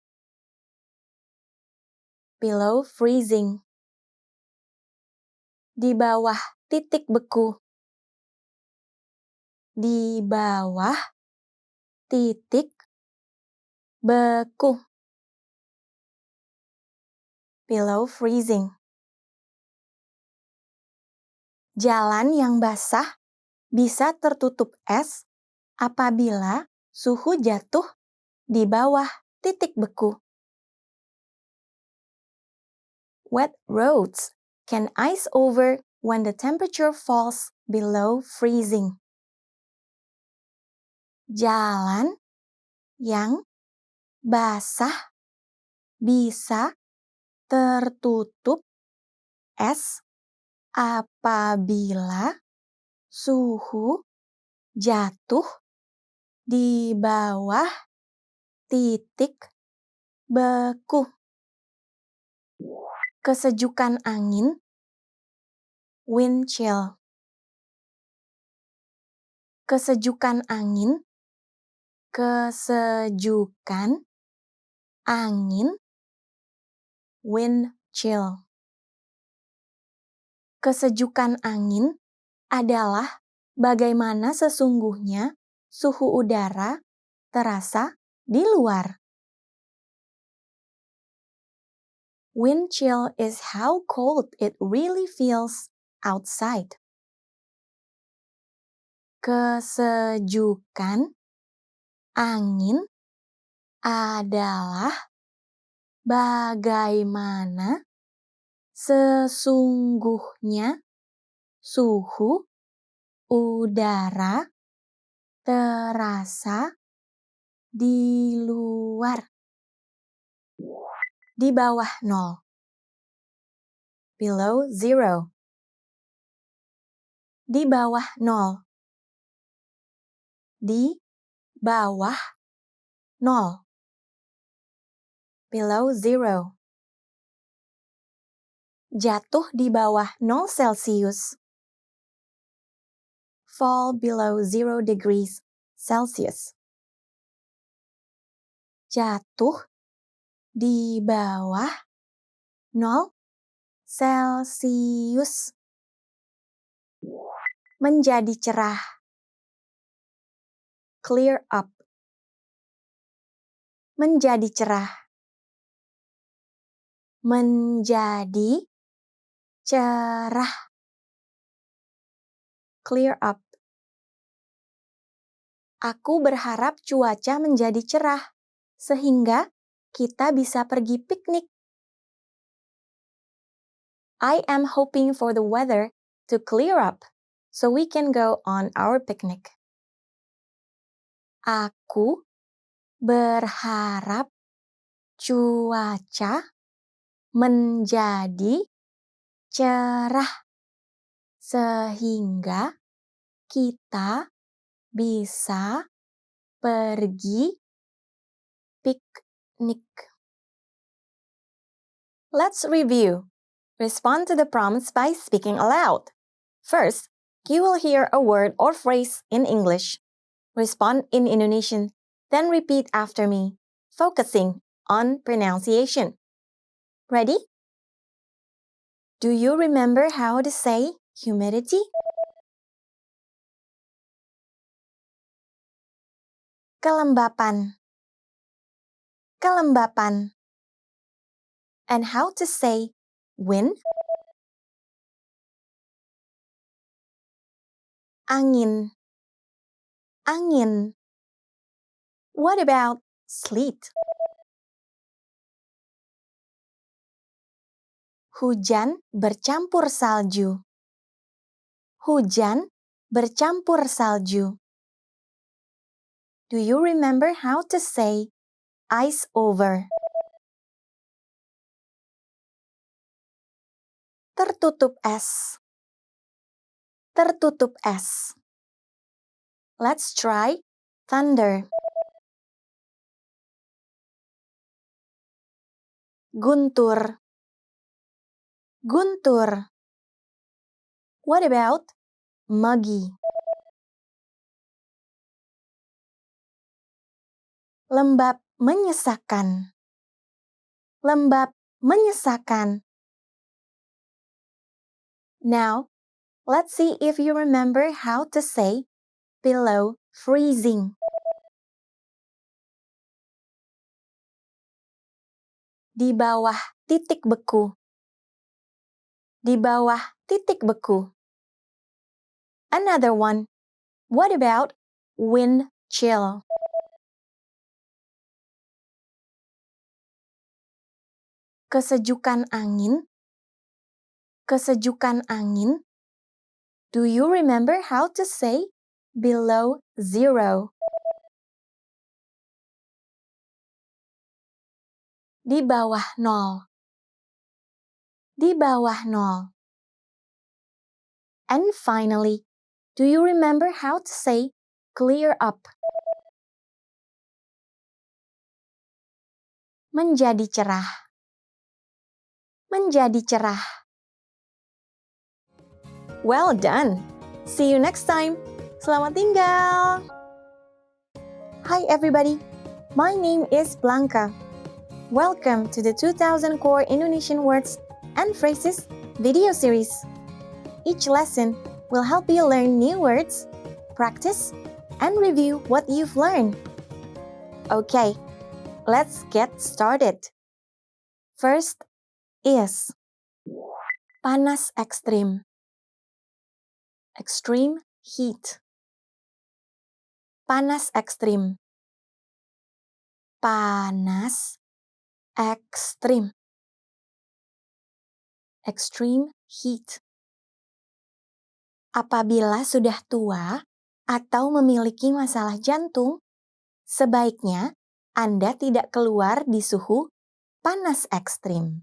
Below freezing. Di bawah titik beku. Di bawah titik beku. Below freezing. Jalan yang basah bisa tertutup es apabila suhu jatuh di bawah titik beku. Wet roads can ice over when the temperature falls below freezing. Jalan yang basah bisa tertutup es apabila suhu jatuh di bawah titik beku. Kesejukan angin, wind chill. Kesejukan angin, kesejukan angin, wind chill. Kesejukan angin adalah bagaimana sesungguhnya suhu udara terasa di luar. Wind chill is how cold it really feels outside. Kesejukan angin adalah bagaimana sesungguhnya suhu udara terasa di luar. Di bawah nol. Below zero. Di bawah nol. Di bawah nol. Below zero. Jatuh di bawah 0 Celsius. Fall below 0 degrees Celsius. Jatuh di bawah 0 Celsius. Menjadi cerah. Clear up. Menjadi cerah. Menjadi cerah. Clear up. Aku berharap cuaca menjadi cerah, sehingga kita bisa pergi piknik. I am hoping for the weather to clear up, so we can go on our picnic. Aku berharap cuaca menjadi cerah, sehingga kita bisa pergi picnic. Let's review. Respond to the prompts by speaking aloud. First, you will hear a word or phrase in English. Respond in Indonesian, then repeat after me, focusing on pronunciation. Ready? Do you remember how to say humidity? Kelembapan. Kelembapan. And how to say wind? Angin. Angin. What about sleet? Hujan bercampur salju. Hujan bercampur salju. Do you remember how to say ice over? Tertutup es. Tertutup es. Let's try thunder. Guntur. Guntur. What about muggy? Lembab menyesakan. Lembab menyesakan. Now, let's see if you remember how to say below freezing. Di bawah titik beku. Di bawah titik beku. Another one. What about wind chill? Kesejukan angin. Kesejukan angin. Do you remember how to say below zero? Di bawah nol. Di bawah nol. And finally, do you remember how to say clear up? Menjadi cerah. Menjadi cerah. Well done. See you next time. Selamat tinggal. Hi everybody. My name is Blanca. Welcome to the 2000 Core Indonesian Words and Phrases video series. Each lesson will help you learn new words, practice, and review what you've learned. Okay, let's get started. First is panas ekstrim. Extreme heat. Panas ekstrim. Panas ekstrim. Extreme heat. Apabila sudah tua atau memiliki masalah jantung, sebaiknya Anda tidak keluar di suhu panas ekstrim.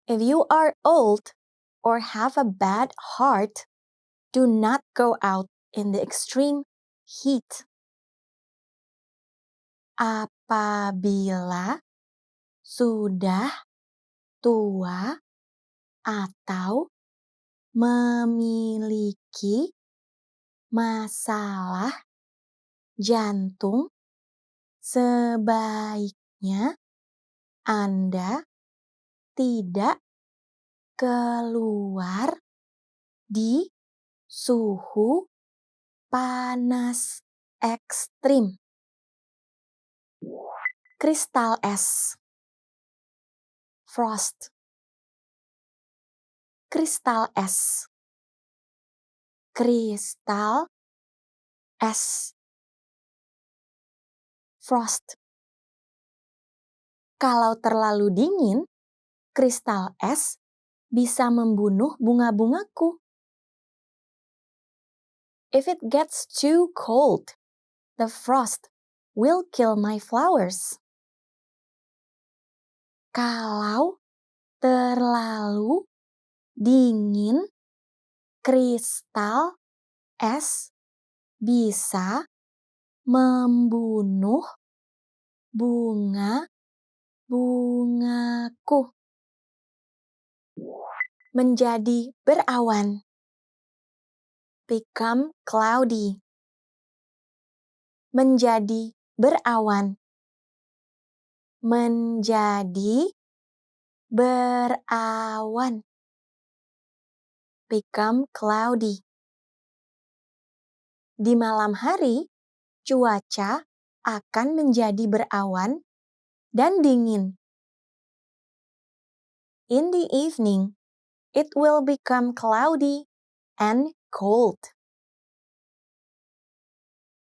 If you are old or have a bad heart, do not go out in the extreme heat. Apabila sudah tua atau memiliki masalah jantung, sebaiknya Anda tidak keluar di suhu panas ekstrim. Kristal es. Frost. Kristal es. Kristal es. Frost. Kalau terlalu dingin, kristal es bisa membunuh bunga-bungaku. If it gets too cold, the frost will kill my flowers. Kalau terlalu dingin, kristal es bisa membunuh bungaku. Menjadi berawan. Become cloudy. Menjadi berawan. Menjadi berawan. Become cloudy. Di malam hari, cuaca akan menjadi berawan dan dingin. In the evening, it will become cloudy and cold.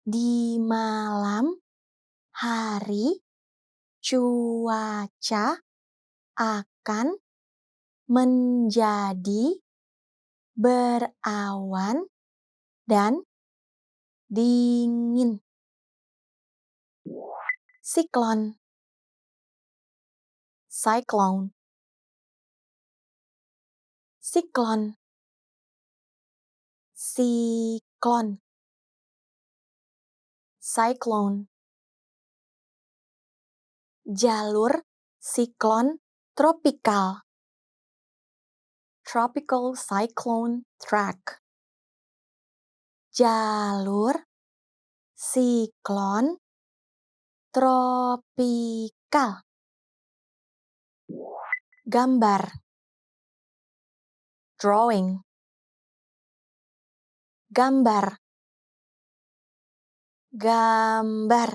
Di malam hari, cuaca akan menjadi berawan dan dingin. Cyclone. Cyclone. Cyclone. Cyclone. Cyclone. Jalur siklon tropikal. Tropical cyclone track. Jalur siklon tropikal. Gambar. Drawing. Gambar. Gambar.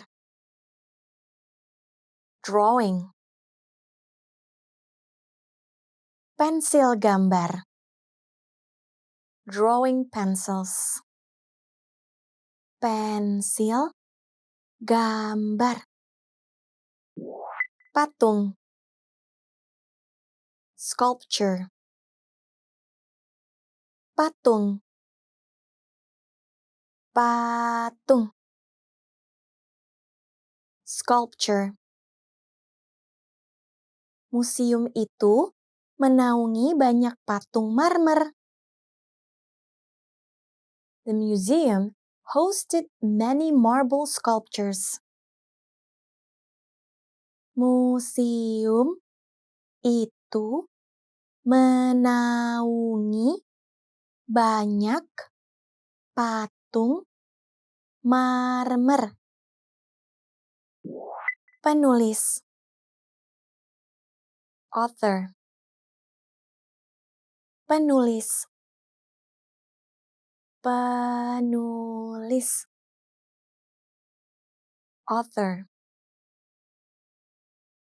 Drawing. Pensil gambar. Drawing pencils. Pensil gambar. Patung. Sculpture. Patung. Patung. Sculpture. Museum itu menaungi banyak patung marmer. The museum hosted many marble sculptures. Museum itu menaungi banyak patung marmer. Penulis. Author. Penulis. Penulis. Author.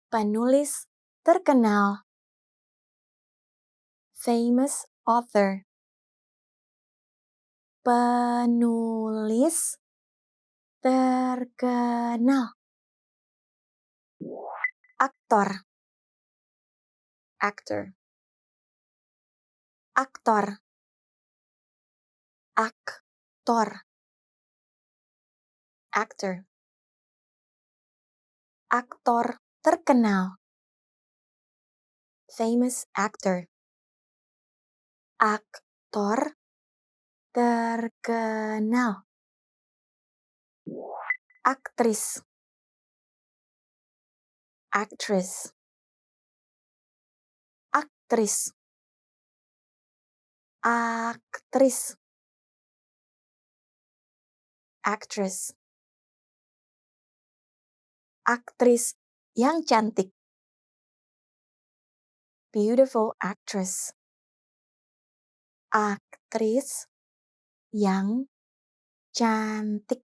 Penulis terkenal. Famous author. Penulis terkenal. Aktor. Actor. Aktor. Aktor. Actor. Aktor terkenal. Famous actor. Aktor terkenal. Aktris. Actress. Aktris. Aktris. Actress. Aktris yang cantik. Beautiful actress. Aktris yang cantik.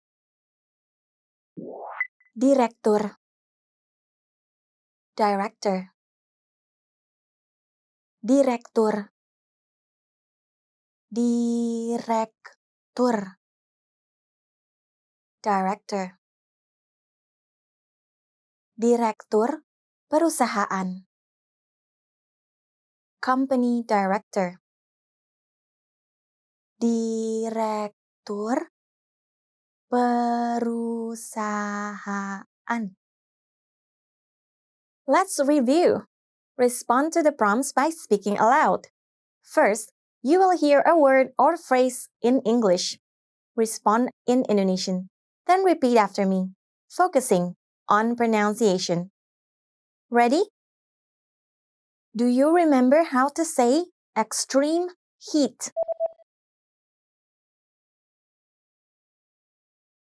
Direktur. Director. Direktur. Direktur. Director. Direktur perusahaan. Company director. Direktur perusahaan. Let's review. Respond to the prompts by speaking aloud. First, you will hear a word or phrase in English. Respond in Indonesian. Then repeat after me, focusing on pronunciation. Ready? Do you remember how to say extreme heat?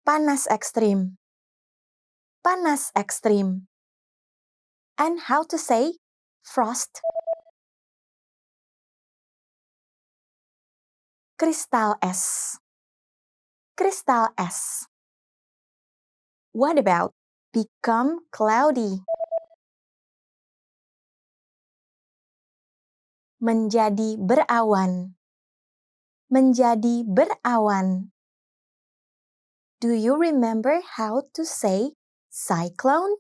Panas ekstrim. Panas ekstrim. And how to say frost? Kristal es. Kristal es. What about become cloudy? Menjadi berawan. Menjadi berawan. Do you remember how to say cyclone?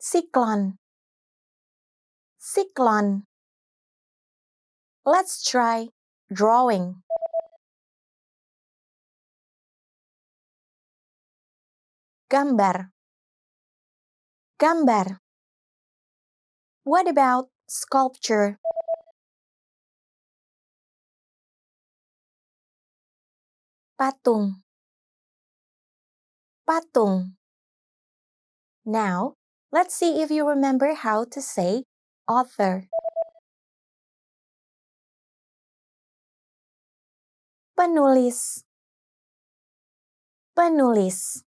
Cyclone. Cyclone. Let's try drawing. Gambar. Gambar. What about sculpture? Patung. Patung. Now, let's see if you remember how to say author. Penulis. Penulis.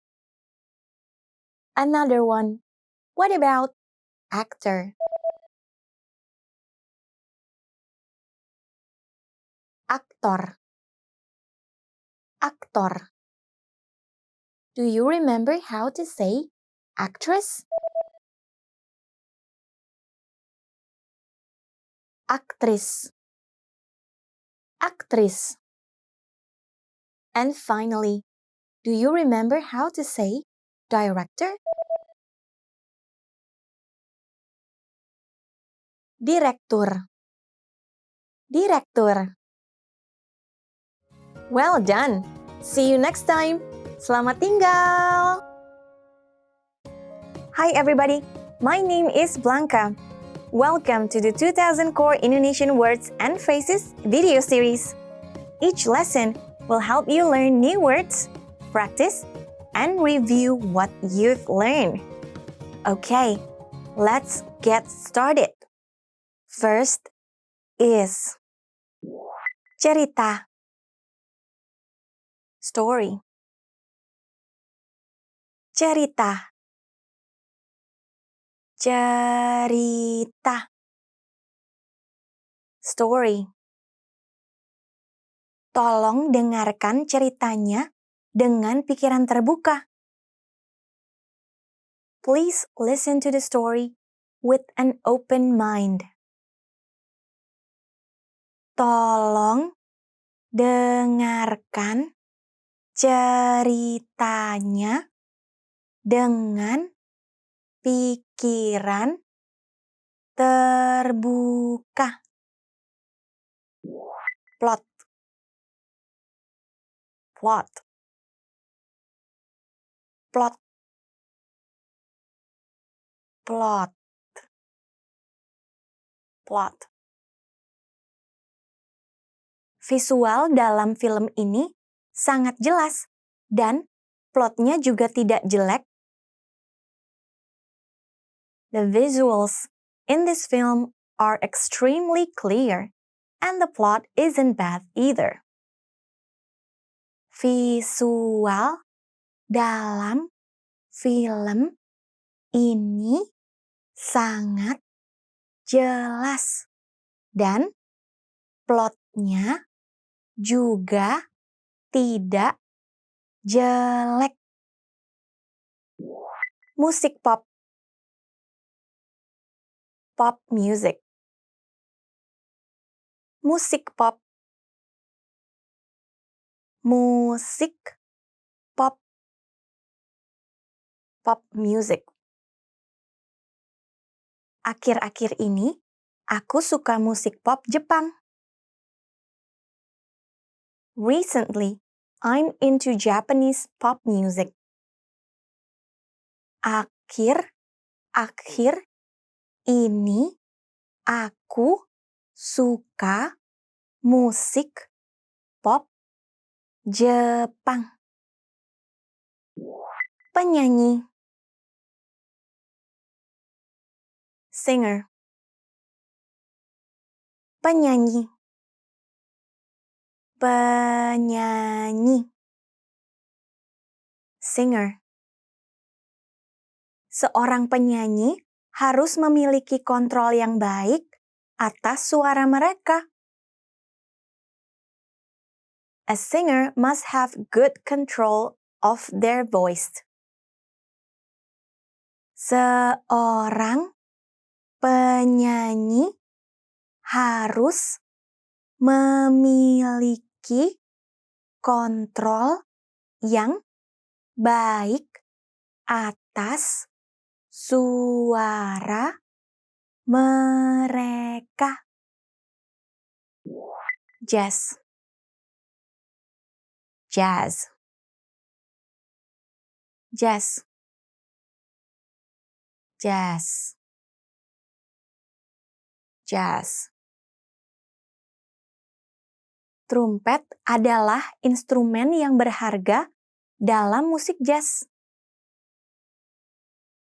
Another one. What about actor? Aktor. Aktor. Do you remember how to say actress? Aktris. Aktris. And finally, do you remember how to say director? Direktur. Direktur. Well done. See you next time. Selamat tinggal. Hi everybody. My name is Blanca. Welcome to the 2000 Core Indonesian Words and Phrases video series. Each lesson will help you learn new words, practice, and review what you've learned. Okay, let's get started. First is cerita. Story. Cerita. Cerita. Story. Tolong dengarkan ceritanya dengan pikiran terbuka. Please listen to the story with an open mind. Tolong dengarkan ceritanya dengan pikiran terbuka. Plot. Plot. Plot. Plot. Plot. Visual dalam film ini sangat jelas dan plotnya juga tidak jelek. The visuals in this film are extremely clear and the plot isn't bad either. Visual dalam film ini sangat jelas dan plotnya juga tidak jelek. Musik pop. Pop music. Musik pop. Musik pop. Pop music. Akhir-akhir ini, aku suka musik pop Jepang. Recently, I'm into Japanese pop music. Akhir-akhir ini, aku suka musik K-pop, Jepang. Penyanyi, singer. Penyanyi, penyanyi. Singer. Seorang penyanyi harus memiliki kontrol yang baik atas suara mereka. A singer must have good control of their voice. Seorang penyanyi harus memiliki kontrol yang baik atas suara mereka. Jazz. Jazz. Jazz. Jazz. Jazz. Trumpet adalah instrumen yang berharga dalam musik jazz.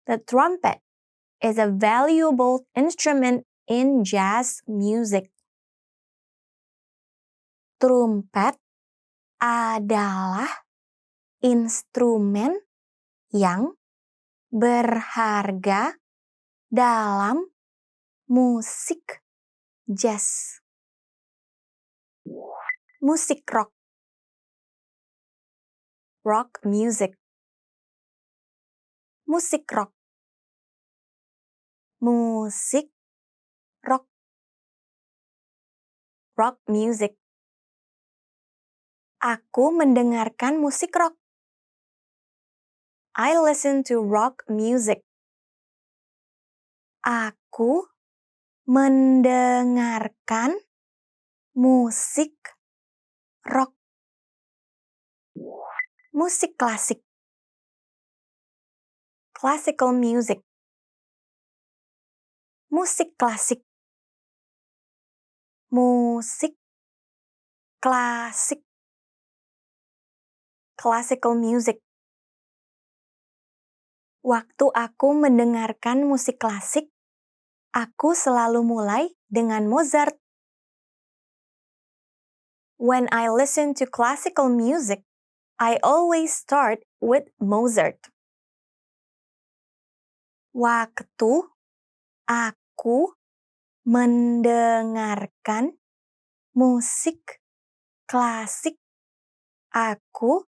The trumpet is a valuable instrument in jazz music. Trumpet adalah instrumen yang berharga dalam musik jazz. Musik rock. Rock music. Musik rock. Musik rock. Rock music. Aku mendengarkan musik rock. I listen to rock music. Aku mendengarkan musik rock. Musik klasik. Classical music. Musik klasik. Musik klasik. Classical music. Waktu aku mendengarkan musik klasik, aku selalu mulai dengan Mozart. When I listen to classical music, I always start with Mozart. Waktu aku mendengarkan musik klasik, aku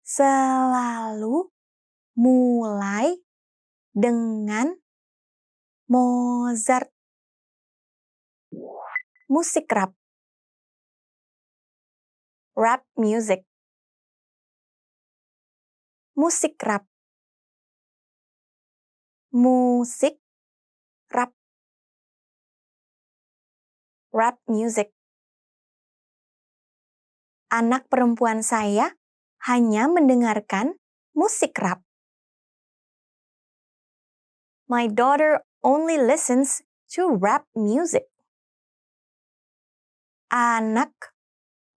selalu mulai dengan Mozart. Musik rap. Rap music. Musik rap. Musik rap. Rap music. Anak perempuan saya hanya mendengarkan musik rap. My daughter only listens to rap music. Anak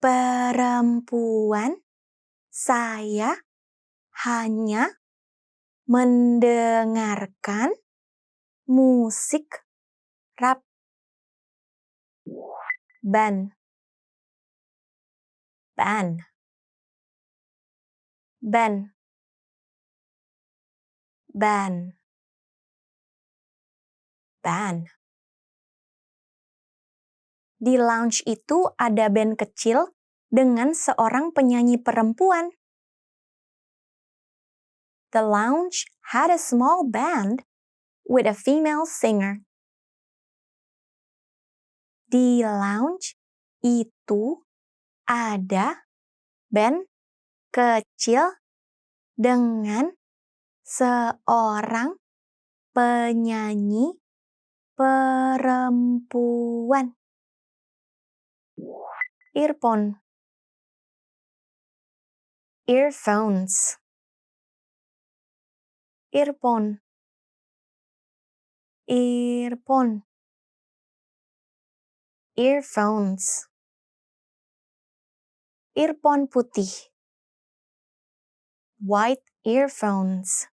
perempuan saya hanya mendengarkan musik rap. Band. Band. Band. Band. Band. Di lounge itu ada band kecil dengan seorang penyanyi perempuan. The lounge had a small band with a female singer. Di lounge itu ada band kecil dengan seorang penyanyi perempuan. Earphone. Earphones. Earphone. Earphone. Earphones. Earphone putih. White earphones.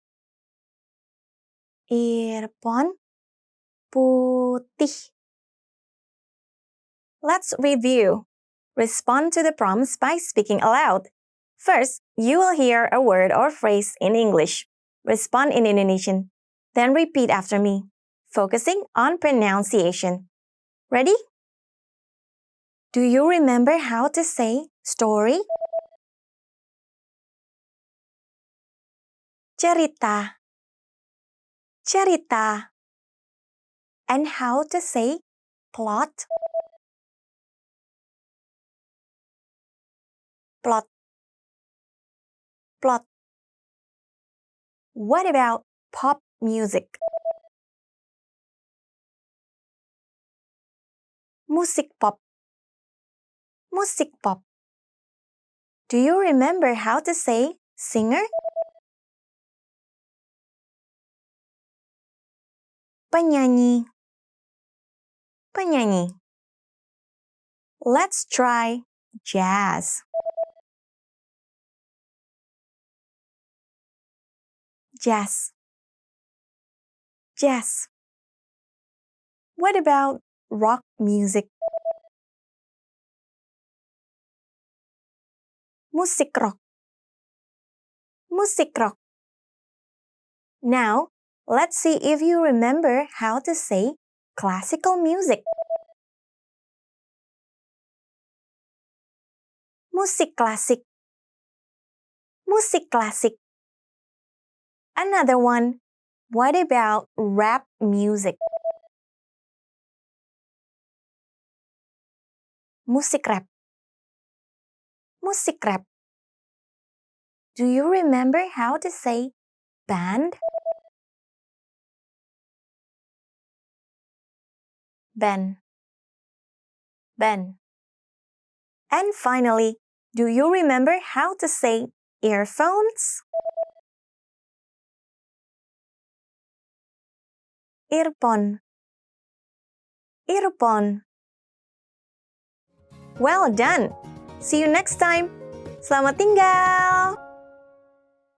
Earphone putih. Let's review. Respond to the prompts by speaking aloud. First, you will hear a word or phrase in English. Respond in Indonesian. Then repeat after me, focusing on pronunciation. Ready? Do you remember how to say story? Cerita. Cerita. And how to say plot? Plot. Plot. What about pop music? Musik pop. Musik pop. Do you remember how to say singer? Penyanyi. Penyanyi. Let's try jazz. Jazz. Jazz. What about rock music? Musik rock. Musik rock. Now, let's see if you remember how to say classical music. Musik klasik. Musik klasik. Another one. What about rap music? Musik rap. Musik rap. Do you remember how to say band? Band. Band. And finally, do you remember how to say earphones? Earphone. Earphone. Well done! See you next time. Selamat tinggal!